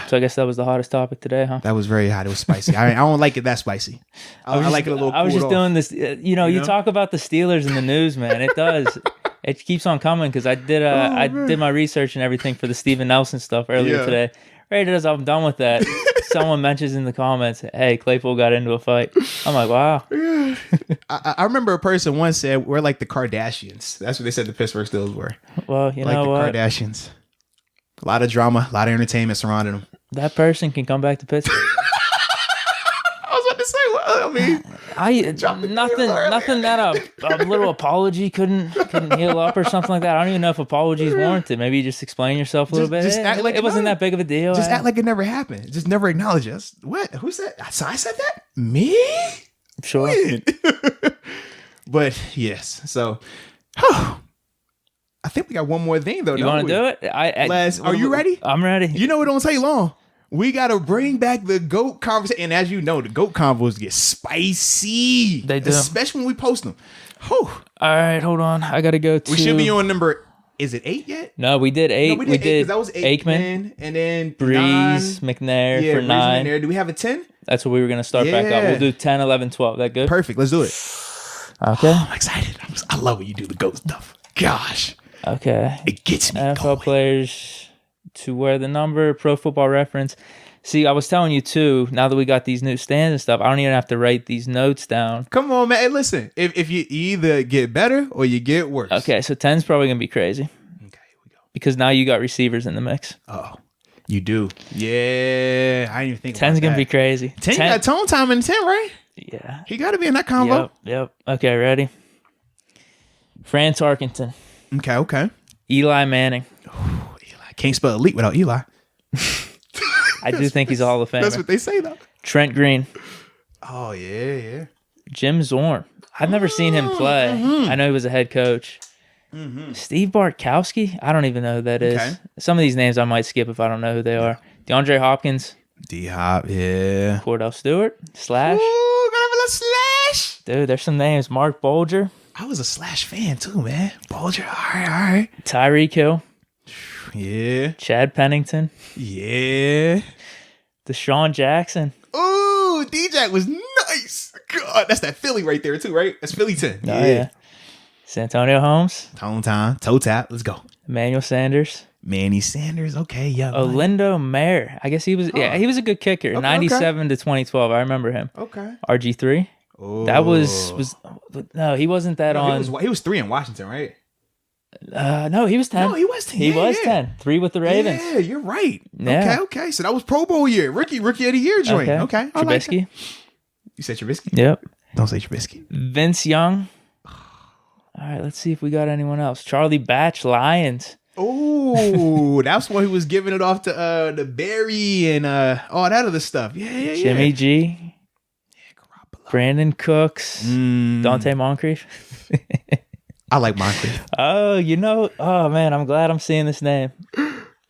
So I guess that was the hottest topic today, huh? That was very hot. It was spicy. I don't like it that spicy. I like it a little. I was just doing this. You know? Talk about the Steelers in the news, man. It does. It keeps on coming because I did. I did my research and everything for the Steven Nelson stuff earlier today. Right as I'm done with that, someone mentions in the comments, "Hey, Claypool got into a fight." I'm like, wow. I remember a person once said we're like the Kardashians. That's what they said the Pittsburgh Steelers were. Well, you know what? Like the Kardashians. A lot of drama, a lot of entertainment surrounding them. That person can come back to Pittsburgh. I was about to say, well, I mean, nothing that a little apology couldn't heal up or something like that. I don't even know if apology is warranted. Maybe you just explain yourself a little bit. Just act like it wasn't that big of a deal. Just act like it never happened. Just never acknowledge us. What? Who said? So I said that? Me? Sure. But yes. So, I think we got one more thing though. You want to do it? Are you ready? I'm ready. You know it don't take long. We got to bring back the GOAT conversation. And as you know, the GOAT convos get spicy. They do. Especially when we post them. Whew. All right, hold on. I got to go to... We should be on number... Is it 8 yet? No, we did 8. No, we did 8, that was Aikman. And then Breeze, 9. McNair for 9. McNair. Do we have a 10? That's what we were going to start back up. We'll do 10, 11, 12. That good? Perfect. Let's do it. Okay. Oh, I'm excited. I love when you do the GOAT stuff. Gosh. Okay. It gets me NFL going. players to wear the number, Pro Football Reference. See, I was telling you too, now that we got these new stands and stuff, I don't even have to write these notes down. Come on, man. Hey, listen, if you either get better or you get worse. Okay, so 10's probably going to be crazy. Okay, here we go. Because now you got receivers in the mix. Oh, you do. Yeah, I didn't even think 10's about going to that. be crazy. 10 got tone time in 10, right? Yeah. He got to be in that combo. Yep. Okay, ready? Fran Tarkenton. Okay. Eli Manning. Ooh, Eli. Can't spell elite without Eli. I do think he's a Hall of Famer. That's what they say, though. Trent Green. Oh, yeah. Jim Zorn. I've never seen him play. I know he was a head coach. Steve Bartkowski. I don't even know who that is. Okay. Some of these names I might skip if I don't know who they are. DeAndre Hopkins. D-Hop, yeah. Cordell Stewart. Slash. Ooh, gotta have a little slash. Dude, there's some names. Mark Bolger. I was a Slash fan, too, man. Bolger, all right. Tyreek Hill. Yeah. Chad Pennington. Yeah. Deshaun Jackson. Ooh, D-Jack was nice. God, that's that Philly right there, too, right? That's Philly 10. Oh, yeah. Santonio Holmes. Tone time. Toe tap. Let's go. Emmanuel Sanders. Manny Sanders. Okay, yeah. Olindo Mayer. I guess he was he was a good kicker. 97 to 2012. I remember him. Okay. RG3. Oh. That was no, he wasn't that on. He was 3 in Washington, right? No, he was 10. No, he was 10. He was 10. 3 with the Ravens. Yeah, you're right. Yeah. Okay. So that was Pro Bowl year. Rookie of the year joint. Okay. I like Trubisky. that. You said Trubisky? Yep. Don't say Trubisky. Vince Young. All right, let's see if we got anyone else. Charlie Batch, Lions. Oh, that's when he was giving it off to the Barry and all that other stuff. Yeah. Jimmy G. Brandon Cooks. Dante Moncrief. I like Moncrief. Oh man, I'm glad I'm seeing this name.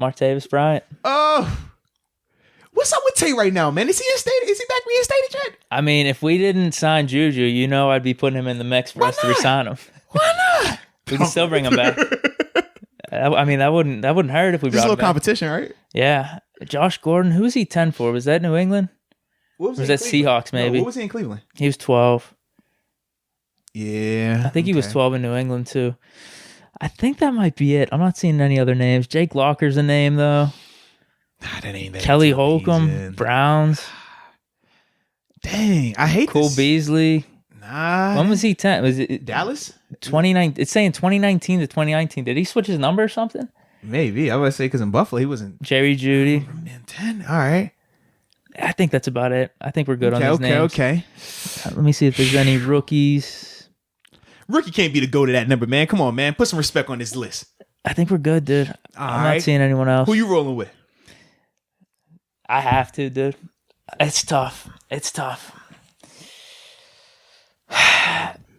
Martavis Bryant. Oh, what's up with Tay right now, man? Is he instated? Is he back reinstated yet? I mean, if we didn't sign Juju, I'd be putting him in the mix for us to resign him. Why not? We can still bring him back. I mean, that wouldn't hurt if we brought him back. Just a little competition, right? Yeah. Josh Gordon, who was he 10 for? Was that New England? What was or was that Seahawks, maybe? No, what was he in Cleveland? He was 12. Yeah. I think he was 12 in New England, too. I think that might be it. I'm not seeing any other names. Jake Locker's a name, though. That ain't that. Kelly Holcomb, Browns. Dang, I hate Cole this. Beasley. Nah. When was he 10? Was it Dallas? 29? It's saying 2019 to 2019. Did he switch his number or something? Maybe. I would say because in Buffalo, he wasn't. Jerry Jeudy. 10. All right. I think that's about it. I think we're good on these names. Okay. Let me see if there's any rookies. Rookie can't be the go to that number, man. Come on, man. Put some respect on this list. I think we're good, dude. I'm right. not seeing anyone else. Who you rolling with? I have to, dude. It's tough.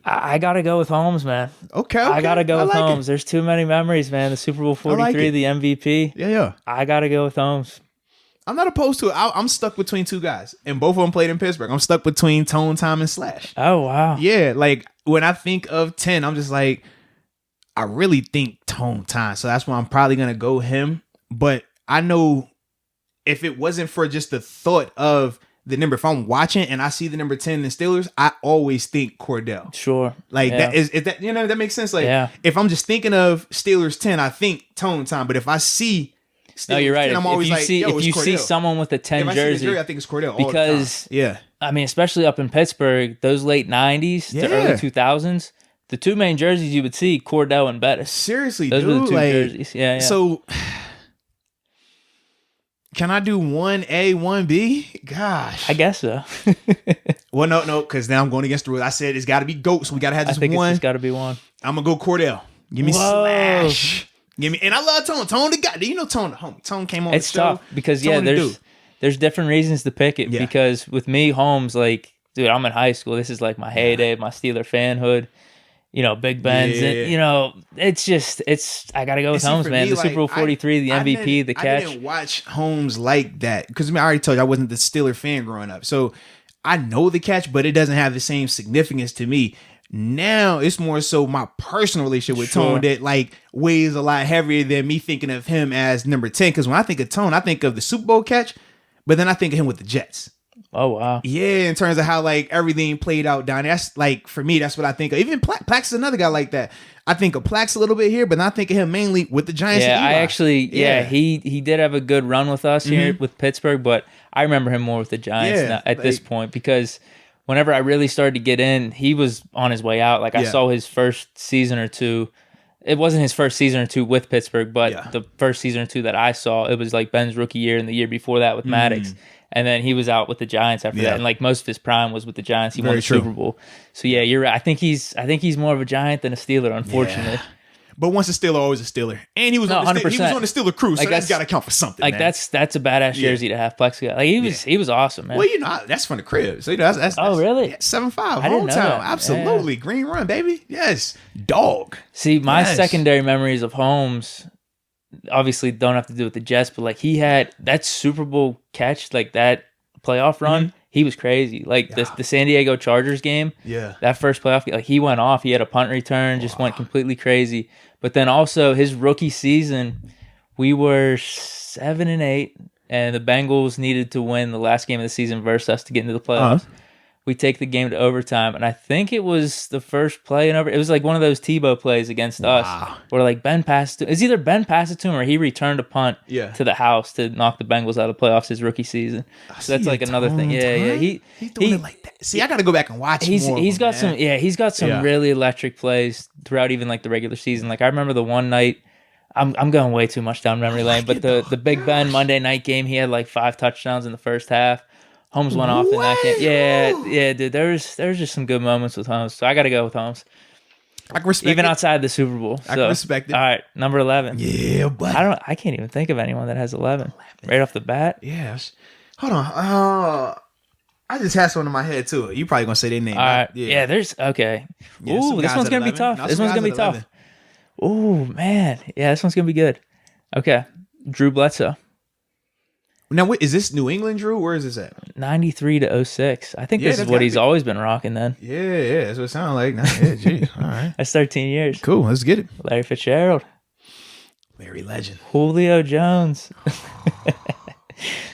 I got to go with Holmes, man. Okay. I got to go with like Holmes. There's too many memories, man. The Super Bowl 43, the MVP. Yeah. I got to go with Holmes. I'm not opposed to it. I'm stuck between two guys, and both of them played in Pittsburgh. I'm stuck between Tone, Time, and Slash. Oh, wow. Yeah, like when I think of 10, I'm just like, I really think Tone, Time. So that's why I'm probably going to go him. But I know if it wasn't for just the thought of the number, if I'm watching and I see the number 10 in the Steelers, I always think Cordell. Sure. Like that is that, that makes sense. Like if I'm just thinking of Steelers 10, I think Tone, Time. But if I see Steelers no, you're right. 10, I'm always if you see someone with a 10 jersey, I think it's Cordell. Because I mean, especially up in Pittsburgh, those late 90s to early 2000s, the two main jerseys you would see, Cordell and Bettis. Seriously, those dude. were the two jerseys. Yeah. So can I do 1A, 1B? Gosh. I guess so. Well, no, because now I'm going against the rules. I said it's got to be GOAT, so we got to have this one. I think it's just got to be one. I'm going to go Cordell. Give me Slash. Give me, and I love Tone. Tone the guy. You know Tone the homie. Tone came on it's the show. It's tough because, there's different reasons to pick it. Yeah. Because with me, Holmes, like, dude, I'm in high school. This is like my heyday, my Steeler fanhood. Big Ben's, and, I got to go with Holmes, man. The Super Bowl 43, the MVP, the catch. I didn't watch Holmes like that because I already told you I wasn't the Steeler fan growing up. So I know the catch, but it doesn't have the same significance to me. Now it's more so my personal relationship with Tone that like weighs a lot heavier than me thinking of him as number 10. Because when I think of Tone, I think of the Super Bowl catch, but then I think of him with the Jets. Oh, wow. Yeah, in terms of how like everything played out down there. That's like, for me, that's what I think of. Even Plax is another guy like that. I think of Plax a little bit here, but I think of him mainly with the Giants. Yeah, I actually, he did have a good run with us here with Pittsburgh, but I remember him more with the Giants at this point because whenever I really started to get in, he was on his way out. Like I saw his first season or two. It wasn't his first season or two with Pittsburgh, but the first season or two that I saw, it was like Ben's rookie year and the year before that with Maddox. And then he was out with the Giants after that. And like most of his prime was with the Giants. He won the Super Bowl. So yeah, you're right. I think he's more of a Giant than a Steeler, unfortunately. Yeah. But once a Steeler, always a Steeler. And he was on the Steeler crew, so that's got to count for something. Like man. that's a badass jersey to have. Plexiglass. Like he was awesome, man. Well, that's from the crib. So that's really? Yeah, 7-5 hometown. Absolutely. Green run, baby. Yes. Dog. See, my secondary memories of Holmes obviously don't have to do with the Jets, but like he had that Super Bowl catch, like that playoff run. He was crazy. Like the San Diego Chargers game. Yeah. That first playoff game, like he went off. He had a punt return, just went completely crazy. But then also his rookie season, we were 7-8, and the Bengals needed to win the last game of the season versus us to get into the playoffs. We take the game to overtime, and I think it was the first play in it was like one of those Tebow plays against us where like Ben passed to, it's either Ben passed it to him or he returned a punt to the house to knock the Bengals out of the playoffs his rookie season. So that's like another thing. Yeah. He's doing it like that. See, I got to go back and watch more. He's got some really electric plays throughout even like the regular season. Like I remember the one night, I'm going way too much down memory lane, but the Big Ben Monday night game, he had like 5 touchdowns in the first half. Holmes went off in that game. Yeah, dude. There's just some good moments with Holmes. So I got to go with Holmes. I can respect even it. outside the Super Bowl. I can respect it. All right, number 11. Yeah, but I can't even think of anyone that has 11 right off the bat. Yes. Hold on. I just had someone in my head too. You probably gonna say their name. All right. Yeah. There's okay. Yeah, ooh, this one's gonna be tough. This one's gonna be tough. Ooh, man. Yeah, this one's gonna be good. Okay, Drew Bledsoe. Now, is this New England, Drew? Where is this at? 93 to 06. I think this is what he's always been rocking then. Yeah, that's what it sounds like. Yeah, gee, all right. That's 13 years. Cool, let's get it. Larry Fitzgerald. Larry Legend. Julio Jones.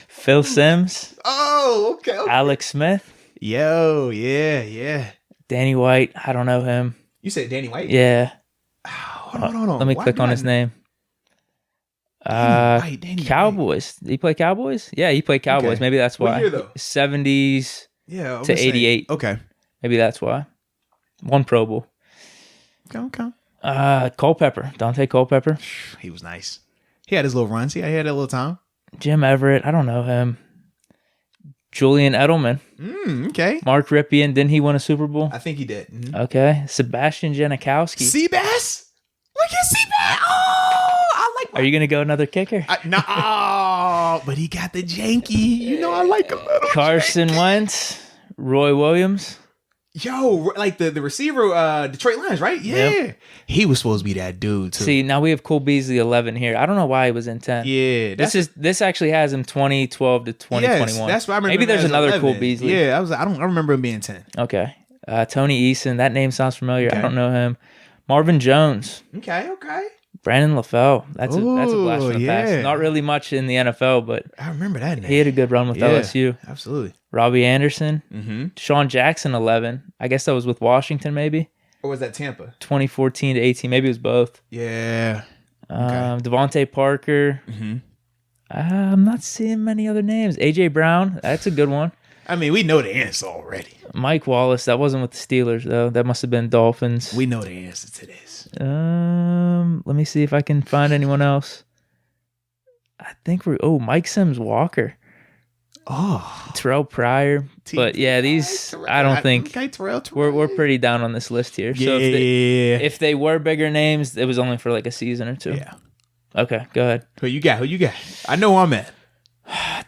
Phil Simms. Oh, okay. Alex Smith. Yo, yeah. Danny White. I don't know him. You said Danny White? Yeah. Hold on. Let me click on his name. Danny Cowboys. Did he play Cowboys? Yeah, he played Cowboys. Okay. Maybe that's why. What year, though? 70s to 88. Okay. Maybe that's why. One Pro Bowl. Okay. Culpepper. Dante Culpepper. He was nice. He had his little runs. He had a little time. Jim Everett. I don't know him. Julian Edelman. Okay. Mark Ripien. Didn't he win a Super Bowl? I think he did. Mm-hmm. Okay. Sebastian Janikowski. Seabass? Look at Seabass. Oh, I like Are you going to go another kicker? No, but he got the janky. You know I like a little Carson Wentz. Roy Williams. Yo, like the receiver, Detroit Lions, right? Yeah. Yep. He was supposed to be that dude, too. See, now we have Cole Beasley 11 here. I don't know why he was in 10. Yeah. This actually has him 2012 to 2021. Yes, that's what I remember. Maybe there's another 11. Cole Beasley. Yeah, I don't remember him being 10. Okay. Tony Eason, that name sounds familiar. Okay. I don't know him. Marvin Jones. Okay. Brandon LaFell. That's a blast from the yeah. past. Not really much in the NFL, but I remember that name. he had a good run with LSU. Absolutely. Robbie Anderson. Mm-hmm. Deshaun Jackson, 11. I guess that was with Washington, maybe. Or was that Tampa? 2014 to 18. Maybe it was both. Yeah. Devontae Parker. Mm-hmm. I'm not seeing many other names. AJ Brown. That's a good one. I mean, we know the answer already. Mike Wallace. That wasn't with the Steelers, though. That must have been Dolphins. We know the answer to this. Let me see if I can find anyone else. I think Mike Sims Walker. Oh, Terrell Pryor. But yeah, these I don't think we're pretty down on this list here. So if they were bigger names, it was only for like a season or two. Yeah. Okay, go ahead. Who you got? I know who I'm at.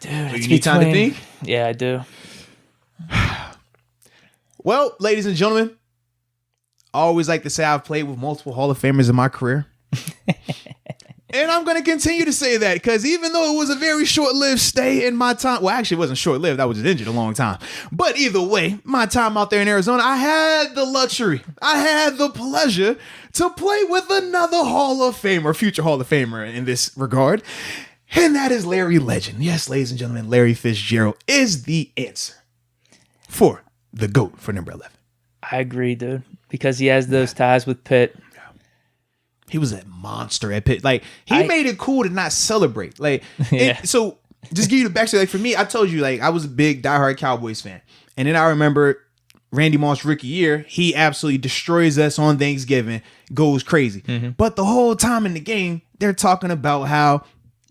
Dude, You need time to think? Yeah, I do. Well, ladies and gentlemen, I always like to say I've played with multiple Hall of Famers in my career. And I'm going to continue to say that because even though it was a very short-lived stay in my time, well, actually it wasn't short-lived. I was just injured a long time. But either way, my time out there in Arizona, I had the luxury, I had the pleasure to play with another Hall of Famer, future Hall of Famer in this regard. And that is Larry Legend. Yes, ladies and gentlemen, Larry Fitzgerald is the answer for the GOAT for number 11. I agree, dude, because he has those ties with Pitt. He was a monster at Pitt. Like, he made it cool to not celebrate. Like, so just give you the backstory. Like, for me, I told you, like, I was a big diehard Cowboys fan. And then I remember Randy Moss rookie year, he absolutely destroys us on Thanksgiving, goes crazy. Mm-hmm. But the whole time in the game, they're talking about how,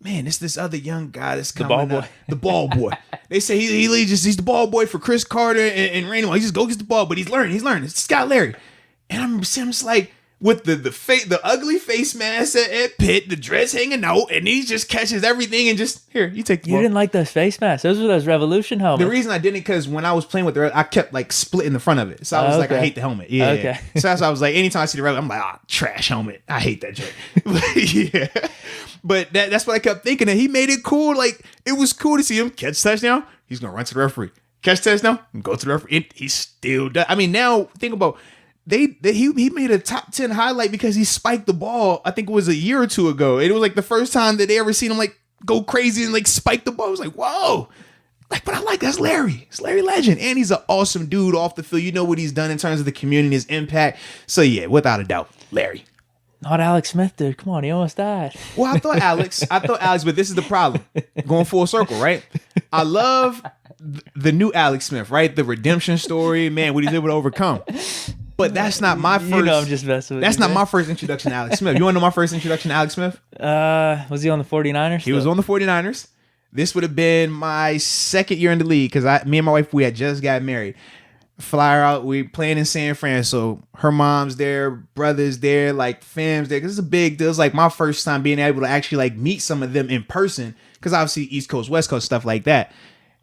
man, it's this other young guy that's coming up. The ball boy. They say he's the ball boy for Chris Carter and Randy Moss. He just go gets the ball, but he's learning. It's Scott Larry. And I'm just like, with the ugly face mask at Pitt, the dress hanging out, and he just catches everything and just, here, you take the ball. You didn't like those face masks. Those were those Revolution helmets. The reason I didn't, because when I was playing with I kept like splitting the front of it. So I was like, I hate the helmet. Yeah. Okay. So that's why I was like, anytime I see the Revolution, I'm like, trash helmet. I hate that joint. Yeah. But that's what I kept thinking. And he made it cool. Like, it was cool to see him catch touchdown. He's going to run to the referee. Catch touchdown, go to the referee. And he still does. I mean, now think about he made a top 10 highlight because he spiked the ball. I think it was a year or two ago. It was like the first time that they ever seen him like go crazy and like spike the ball. I was like, whoa. Like, but I like that's Larry. It's Larry Legend. And he's an awesome dude off the field. You know what he's done in terms of the community, his impact. So yeah, without a doubt, Larry. Not Alex Smith, dude. Come on, he almost died. Well, I thought Alex, but this is the problem. Going full circle, right? I love the new Alex Smith, right? The redemption story, man, what he's able to overcome. But that's not my first. You know, I'm just messing with you. That's not my first introduction to Alex Smith. You want to know my first introduction to Alex Smith? Was he on the 49ers? He was on the 49ers. This would have been my second year in the league because me and my wife, we had just got married. Fly her out. We playing in San Fran, so her mom's there, brother's there, like fam's there. Because it's a big deal. It's like my first time being able to actually like meet some of them in person. Because obviously East Coast, West Coast, stuff like that.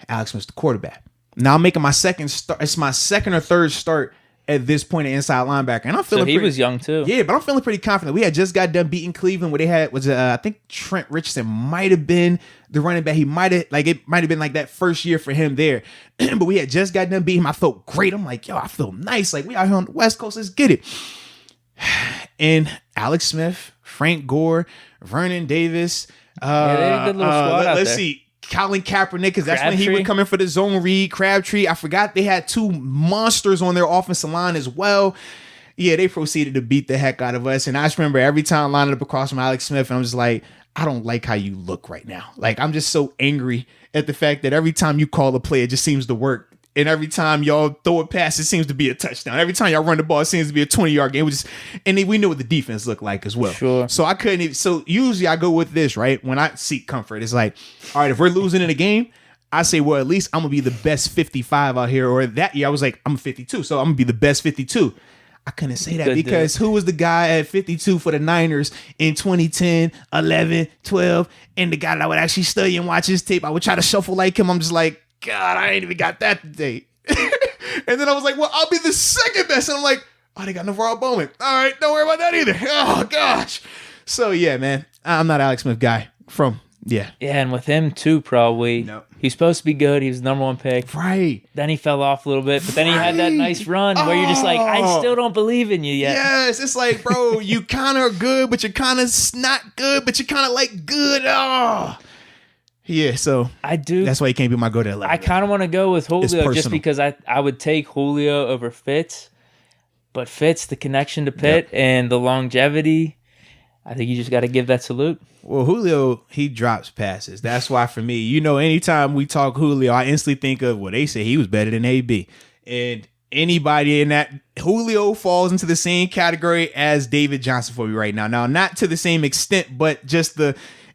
Alex Smith's the quarterback. Now I'm making my second start. It's my second or third start at this point at inside linebacker, and I'm feeling. So he was young too. Yeah, but I'm feeling pretty confident. We had just got done beating Cleveland, where they had I think Trent Richardson might have been the running back. It might have been like that first year for him there, but we had just got done beating him. I felt great. I'm like, yo, I feel nice. Like we out here on the West Coast, let's get it. And Alex Smith, Frank Gore, Vernon Davis. They had a good little squad out let's there. see. Colin Kaepernick, because that's when he would come in for the zone read. Crabtree. I forgot they had two monsters on their offensive line as well. Yeah, they proceeded to beat the heck out of us. And I just remember every time lining up across from Alex Smith, and I'm just like, I don't like how you look right now. Like, I'm just so angry at the fact that every time you call a play, it just seems to work. And every time y'all throw it past, it seems to be a touchdown. Every time y'all run the ball, it seems to be a 20-yard game. And we know what the defense looked like as well. Sure. So I couldn't even. So usually I go with this, right? When I seek comfort, it's like, all right, if we're losing in a game, I say, well, at least I'm going to be the best 55 out here. Or that year, I was like, I'm 52, so I'm going to be the best 52. I couldn't say that because who was the guy at 52 for the Niners in 2010, 11, 12, and the guy that I would actually study and watch his tape? I would try to shuffle like him. I'm just like, God, I ain't even got that today. And then I was like, well, I'll be the second best. And I'm like, oh, they got NaVorro Bowman. All right, don't worry about that either. Oh, gosh. So, yeah, man, I'm not Alex Smith guy from, yeah. Yeah, and with him, too, probably. No. He's supposed to be good. He was the number one pick. Right. Then he fell off a little bit, but then he had that nice run where you're just like, I still don't believe in you yet. Yes, it's like, bro, you kind of are good, but you're kind of not good, but you're kind of like good. Oh. Yeah, so I do. That's why he can't be my go-to 11. I kind of want to go with Julio just because I would take Julio over Fitz. But Fitz, the connection to Pitt and the longevity, I think you just got to give that salute. Well, Julio, he drops passes. That's why for me, anytime we talk Julio, I instantly think of, well, they say he was better than AB. And anybody in that, Julio falls into the same category as David Johnson for me right now. Now, not to the same extent, but just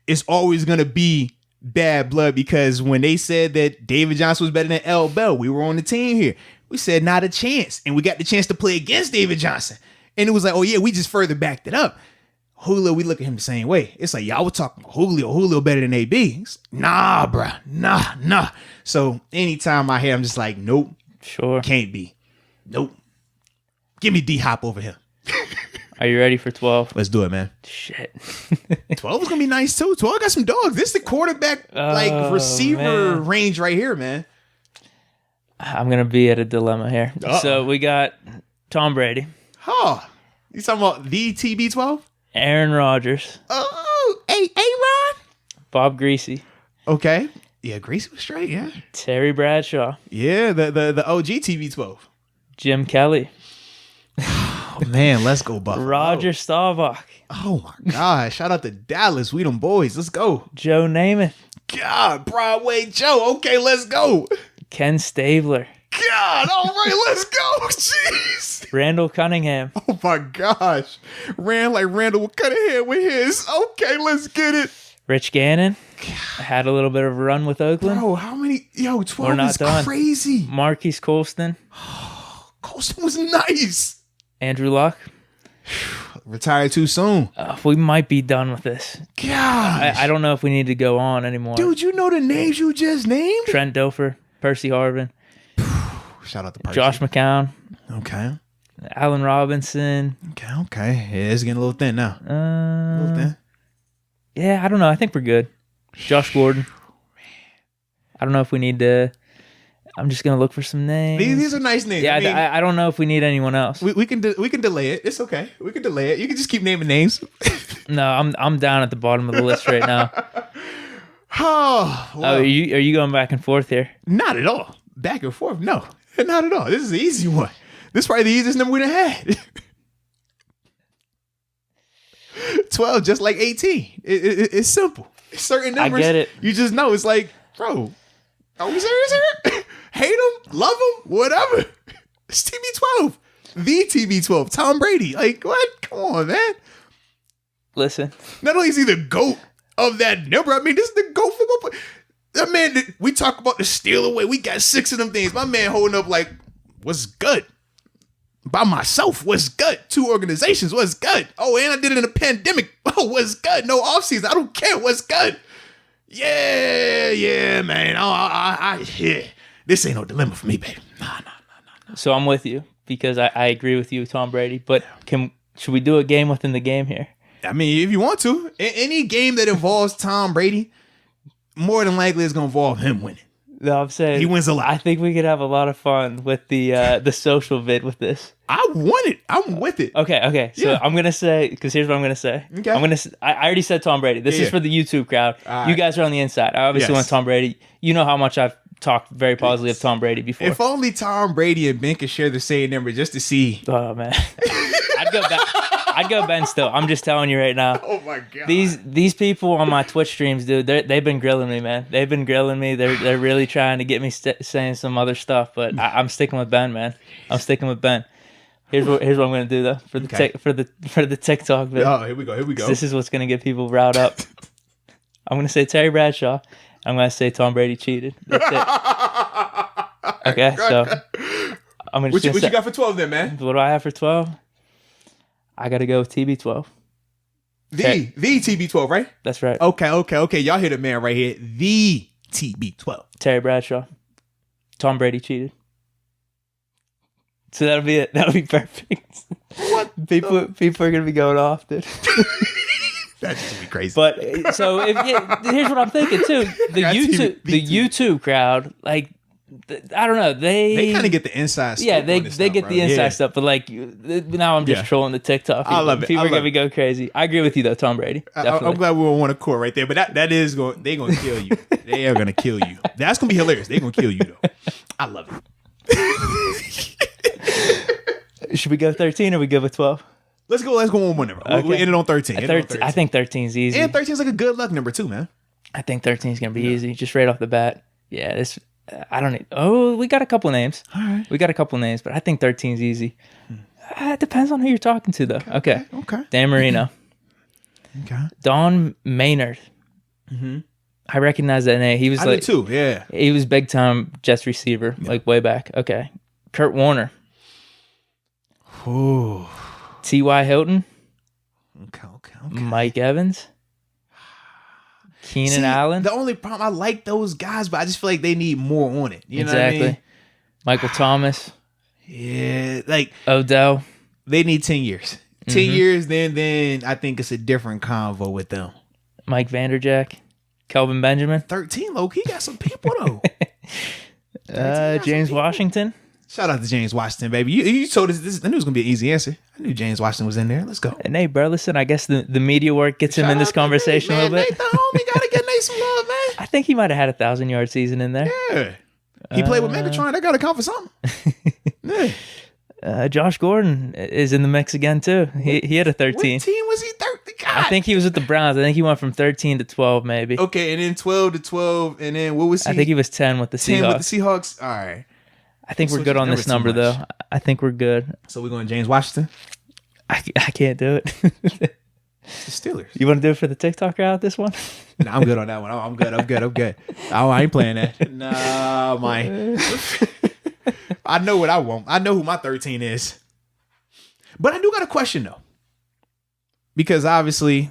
it's always going to be bad blood because when they said that David Johnson was better than L. Bell, we were on the team here. We said not a chance. And we got the chance to play against David Johnson. And it was like, oh, yeah, we just further backed it up. Julio, we look at him the same way. It's like, y'all were talking about Julio better than AB. Nah, bruh. Nah. So anytime I hear, I'm just like, nope. Sure. Can't be. Nope. Give me D-Hop over here. Are you ready for 12? Let's do it, man. Shit. 12 is going to be nice, too. 12 got some dogs. This is the quarterback, receiver range right here, man. I'm going to be at a dilemma here. Uh-oh. So we got Tom Brady. Oh. You talking about the TB12? Aaron Rodgers. Oh, A-Rod? Bob Greasy. Okay. Yeah, Greasy was straight, yeah. Terry Bradshaw. Yeah, the OG TB12. Jim Kelly. Oh, man, let's go, Buffalo. Roger Staubach. Oh, my gosh. Shout out to Dallas. We them boys. Let's go. Joe Namath. God, Broadway Joe. Okay, let's go. Ken Stabler. God, all right, let's go. Jeez. Randall Cunningham. Oh, my gosh. Ran like Randall Cunningham with his. Okay, let's get it. Rich Gannon. Had a little bit of a run with Oakland. Bro, how many? 12 We're not is done. Crazy. Marquise Colston. Colston was nice. Andrew Luck. Retired too soon. We might be done with this. God. I don't know if we need to go on anymore. Dude, you know the names you just named? Trent Dilfer. Percy Harvin. Shout out to Percy. Josh McCown. Okay. Allen Robinson. Okay. Yeah, it's getting a little thin now. A little thin. Yeah, I don't know. I think we're good. Josh Gordon. I don't know if we need to. I'm just gonna look for some names. These are nice names. Yeah, I don't know if we need anyone else. We can delay it. It's okay. We can delay it. You can just keep naming names. No, I'm down at the bottom of the list right now. Oh, well, are you going back and forth here? Not at all. Back and forth? No, not at all. This is the easy one. This is probably the easiest number we've had. 12, just like 18. It's simple. It's certain numbers. I get it. You just know. It's like, bro, are we serious here? Hate him, love him, whatever. It's TB12. The TB12. Tom Brady. Like, what? Come on, man. Listen. Not only is he the GOAT of that number, I mean, this is the GOAT football player. That man, we talk about the steal away. We got 6 of them things. My man holding up like, what's good? By myself, what's good? 2 organizations, what's good? Oh, and I did it in a pandemic. Oh, what's good? No offseason. I don't care. What's good? Yeah, man. Yeah. This ain't no dilemma for me, baby. Nah. So I'm with you because I agree with you, Tom Brady. But should we do a game within the game here? I mean, if you want to. Any game that involves Tom Brady, more than likely it's going to involve him winning. No, I'm saying he wins a lot. I think we could have a lot of fun with the social vid with this. I want it. I'm with it. Okay. So yeah. I'm gonna say because here's what I'm gonna say. Okay. I already said Tom Brady. This is for the YouTube crowd. You guys are on the inside. I obviously want Tom Brady. You know how much I've talked very positively of Tom Brady before. If only Tom Brady and Ben could share the same number just to see. Oh man, I'd go Ben still. I'm just telling you right now. Oh my god. These people on my Twitch streams, dude, they've been grilling me, man. They've been grilling me. They're really trying to get me saying some other stuff, but I'm sticking with Ben, man. I'm sticking with Ben. Here's what I'm gonna do though for the TikTok video. Oh, here we go. This is what's gonna get people riled up. I'm gonna say Terry Bradshaw. I'm gonna say Tom Brady cheated. That's it. Okay, so I'm gonna. What you got for 12 then, man? What do I have for 12? I got to go with TB12. The TB12, right? That's right. Okay. Y'all hear the man right here. The TB12. Terry Bradshaw. Tom Brady cheated. So that'll be it. That'll be perfect. What? People are gonna be going off, dude. That's just be crazy. But so here's what I'm thinking too. The YouTube crowd, like, I don't know. They kind of get the inside stuff. Yeah, they get the inside stuff. But like now I'm just trolling the TikTok. I love it. People are gonna go crazy. I agree with you though, Tom Brady. I'm glad we don't want to core right there. But that is going. They're gonna kill you. They are gonna kill you. That's gonna be hilarious. They're gonna kill you though. I love it. Should we go 13 or we go with 12? Let's go one more number. Okay. We'll end it on 13. I think 13 is easy. And 13 is like a good luck number too, man. I think 13 is gonna be easy, just right off the bat. Yeah, this. I don't need. Oh, we got a couple names. All right. We got a couple names, but I think 13 is easy. It depends on who you're talking to, though. Okay. Dan Marino. Okay. Don Maynard. Mm-hmm. I recognize that name. He was I did too. Yeah. He was big time Jets receiver, like way back. Okay. Kurt Warner. Ooh. T.Y. Hilton. Okay. Mike Evans. Keenan Allen. The only problem, I like those guys, but I just feel like they need more on it. You know what I mean? Michael Thomas. Yeah, like Odell. They need 10 years. 10 years, then I think it's a different convo with them. Mike Vanderjack. Kelvin Benjamin. 13, low key got some people though. James Washington. Shout out to James Washington, baby. You told us this. I knew it was gonna be an easy answer. I knew James Washington was in there. Let's go. And hey, bro, listen. I guess the media work gets him in this conversation a little bit. Nate, the homie gotta get Nate some love, man. I think he might have had a 1,000-yard season in there. Yeah, he played with Megatron. That gotta count for something. Yeah. Josh Gordon is in the mix again too. He had a 13. What team was he? 13. God. I think he was with the Browns. I think he went from 13 to 12, maybe. Okay, and then 12 to 12, and then what was he? I think he was 10 with the Seahawks. 10 with the Seahawks. All right. I think we're good on this number, though. I think we're good. So we're going James Washington? I can't do it. The Steelers. You want to do it for the TikTok crowd, this one? No, I'm good on that one. I'm good. Oh, I ain't playing that. Nah, man. I know what I want. I know who my 13 is. But I do got a question, though. Because obviously,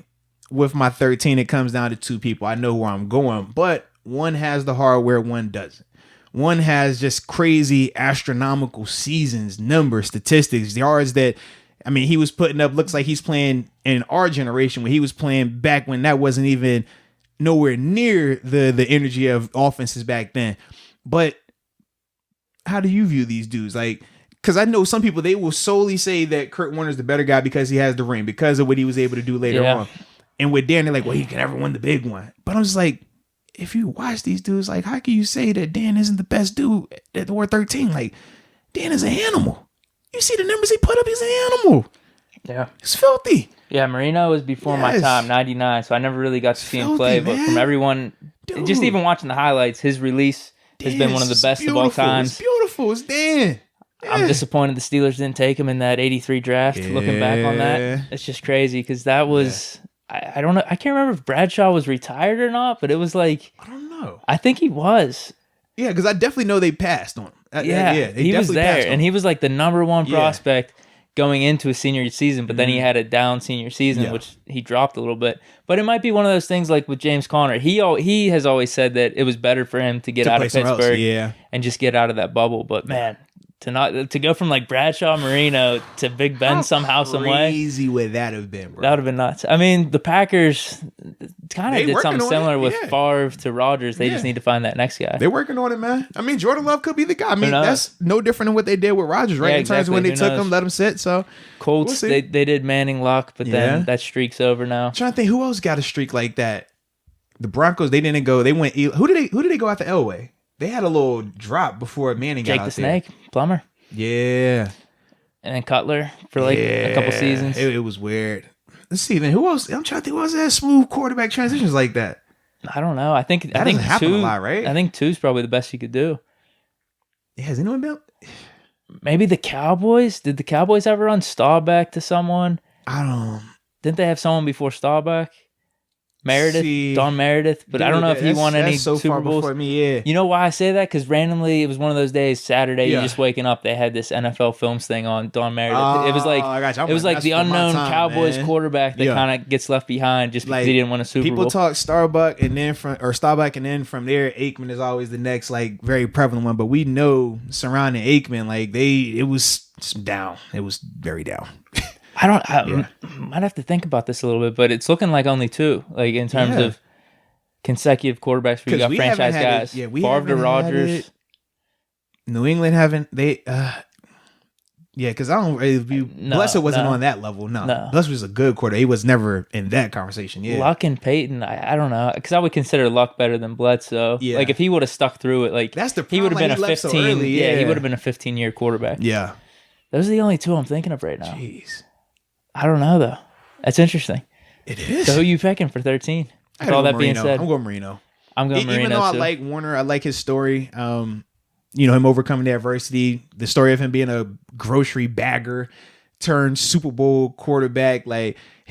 with my 13, it comes down to two people. I know where I'm going. But one has the hardware, one doesn't. One has just crazy astronomical seasons, numbers, statistics, yards that, I mean, he was putting up, looks like he's playing in our generation when he was playing back when that wasn't even nowhere near the energy of offenses back then. But how do you view these dudes? Like, because I know some people, they will solely say that Kurt Warner's the better guy because he has the ring, because of what he was able to do later on. And with Dan, they're like, well, he can never win the big one. But I'm just like, if you watch these dudes, like, how can you say that Dan isn't the best dude at the word 13? Like, Dan is an animal. You see the numbers he put up, he's an animal. Yeah. He's filthy. Yeah, Marino was before my time, 99, so I never really got to see him play. But from everyone, just even watching the highlights, his release has been one of the best of all times. It's beautiful. It's Dan. Yeah. I'm disappointed the Steelers didn't take him in that 83 draft. Looking back on that, it's just crazy because that was... I don't know. I can't remember if Bradshaw was retired or not, but it was like... I don't know. I think he was. Yeah, because I definitely know they passed on him. He was there, and he was like the number one prospect going into a senior season, but then he had a down senior season, which he dropped a little bit. But it might be one of those things like with James Conner. He has always said that it was better for him to get out of Pittsburgh and just get out of that bubble. But man... To go from like Bradshaw, Marino to Big Ben somehow, some way. How crazy would that have been, bro? That would have been nuts. I mean, the Packers kind of did something similar with Favre to Rodgers. They just need to find that next guy. They're working on it, man. I mean, Jordan Love could be the guy. I mean, that's no different than what they did with Rodgers, right? In terms of when they took him, let him sit. So Colts, they did Manning luck, but then that streak's over now. I'm trying to think who else got a streak like that. The Broncos, they didn't go. They went. Who did they go after Elway? They had a little drop before Manning got out there. Jake the Snake, Plummer. Yeah. And then Cutler for like a couple seasons. It was weird. Let's see, then who else? I'm trying to think, who else had smooth quarterback transitions like that? I don't know. I think happen a lot, right? I think 2's probably the best you could do. Yeah, has anyone been? Maybe the Cowboys? Did the Cowboys ever run Staubach to someone? I don't. Didn't they have someone before Staubach? Don Meredith, but I don't know if he won any so Super far Bowls. Before me, yeah. You know why I say that? Because randomly, it was one of those days, Saturday, you just waking up, they had this NFL Films thing on Don Meredith. It was like the unknown Cowboys quarterback that kind of gets left behind just because he didn't win a Super Bowl. People talk Starbuck and then from there, Aikman is always the next like very prevalent one. But we know surrounding Aikman, like it was down. It was very down. I might have to think about this a little bit, but it's looking like only 2, like in terms of consecutive quarterbesque where you got franchise guys. Favre to Rodgers. New England haven't because I don't really view Bledsoe wasn't on that level. No. Bledsoe was a good quarterback. He was never in that conversation. Yeah, Luck and Peyton, I don't know, because I would consider Luck better than Bledsoe. Yeah. Like if he would have stuck through it, like that's the he would have been a 15. So early, he would have been a 15-year quarterback. Yeah, those are the only 2 I'm thinking of right now. Jeez, I don't know though. That's interesting. It is. So who you picking for 13? With all that being said, I'm going Marino. Even though I like Warner, I like his story. Him overcoming the adversity, the story of him being a grocery bagger turned Super Bowl quarterback.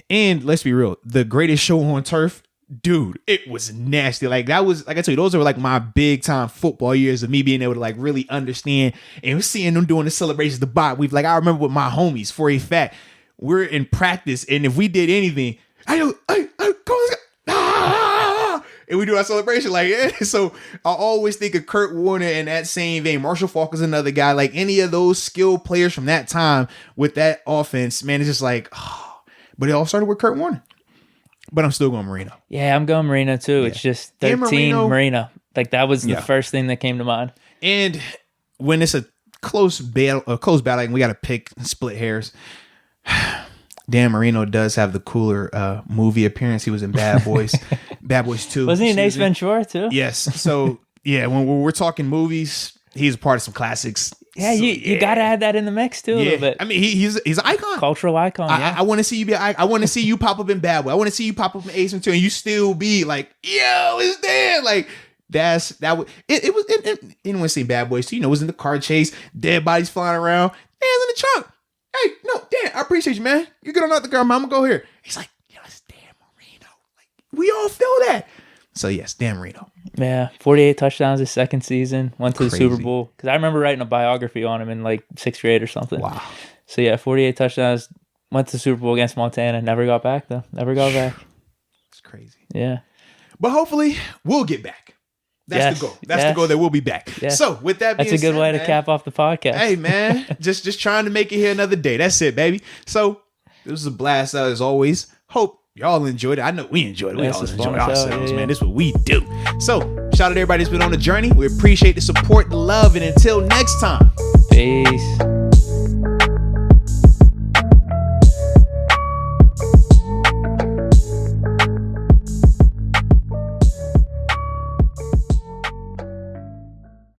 And let's be real, the greatest show on turf, dude, it was nasty. Like that was, like I told you, those are like my big time football years of me being able to like really understand and seeing them doing the celebrations, the bot. I remember with my homies for a fact, we're in practice, and if we did anything, and we do our celebration so I always think of Kurt Warner in that same vein. Marshall Faulk is another guy. Like any of those skilled players from that time with that offense, man, it's just like, but it all started with Kurt Warner. But I'm still going Marino. Yeah, I'm going Marino too. Yeah. It's just 13 Marino. Like that was the first thing that came to mind. And when it's a close battle, like we got to pick split hairs. Dan Marino does have the cooler movie appearance. He was in Bad Boys, Bad Boys 2. Wasn't he in Ace Ventura too? Yes. So yeah, when we're talking movies, he's a part of some classics. Yeah, so, you got to add that in the mix too a little bit. I mean, he's an icon, cultural icon. I want to see you I want to see you pop up in Bad Boy. I want to see you pop up in Ace Ventura, and you still be like, yo, it's Dan. Like it was. Anyone seen Bad Boys 2? It was in the car chase, dead bodies flying around, Dan's in the trunk. Hey, no, Dan, I appreciate you, man. You get on out the car, mama, go here. He's like, yo, it's Dan Marino. Like, we all feel that. So, yes, Dan Marino. Yeah, 48 touchdowns his second season. Went to the Super Bowl. Because I remember writing a biography on him in like 6th grade or something. Wow. So, yeah, 48 touchdowns. Went to the Super Bowl against Montana. Never got back, though. Never got back. It's crazy. Yeah. But hopefully, we'll get back. That's the goal. That's the goal, that we'll be back. Yes. So with that being said, that's a good way to cap off the podcast. Hey man, just trying to make it here another day. That's it, baby. So this was a blast as always. Hope y'all enjoyed it. I know we enjoyed it. We all enjoy ourselves, man. This is what we do. So shout out to everybody that's been on the journey. We appreciate the support, the love, and until next time. Peace.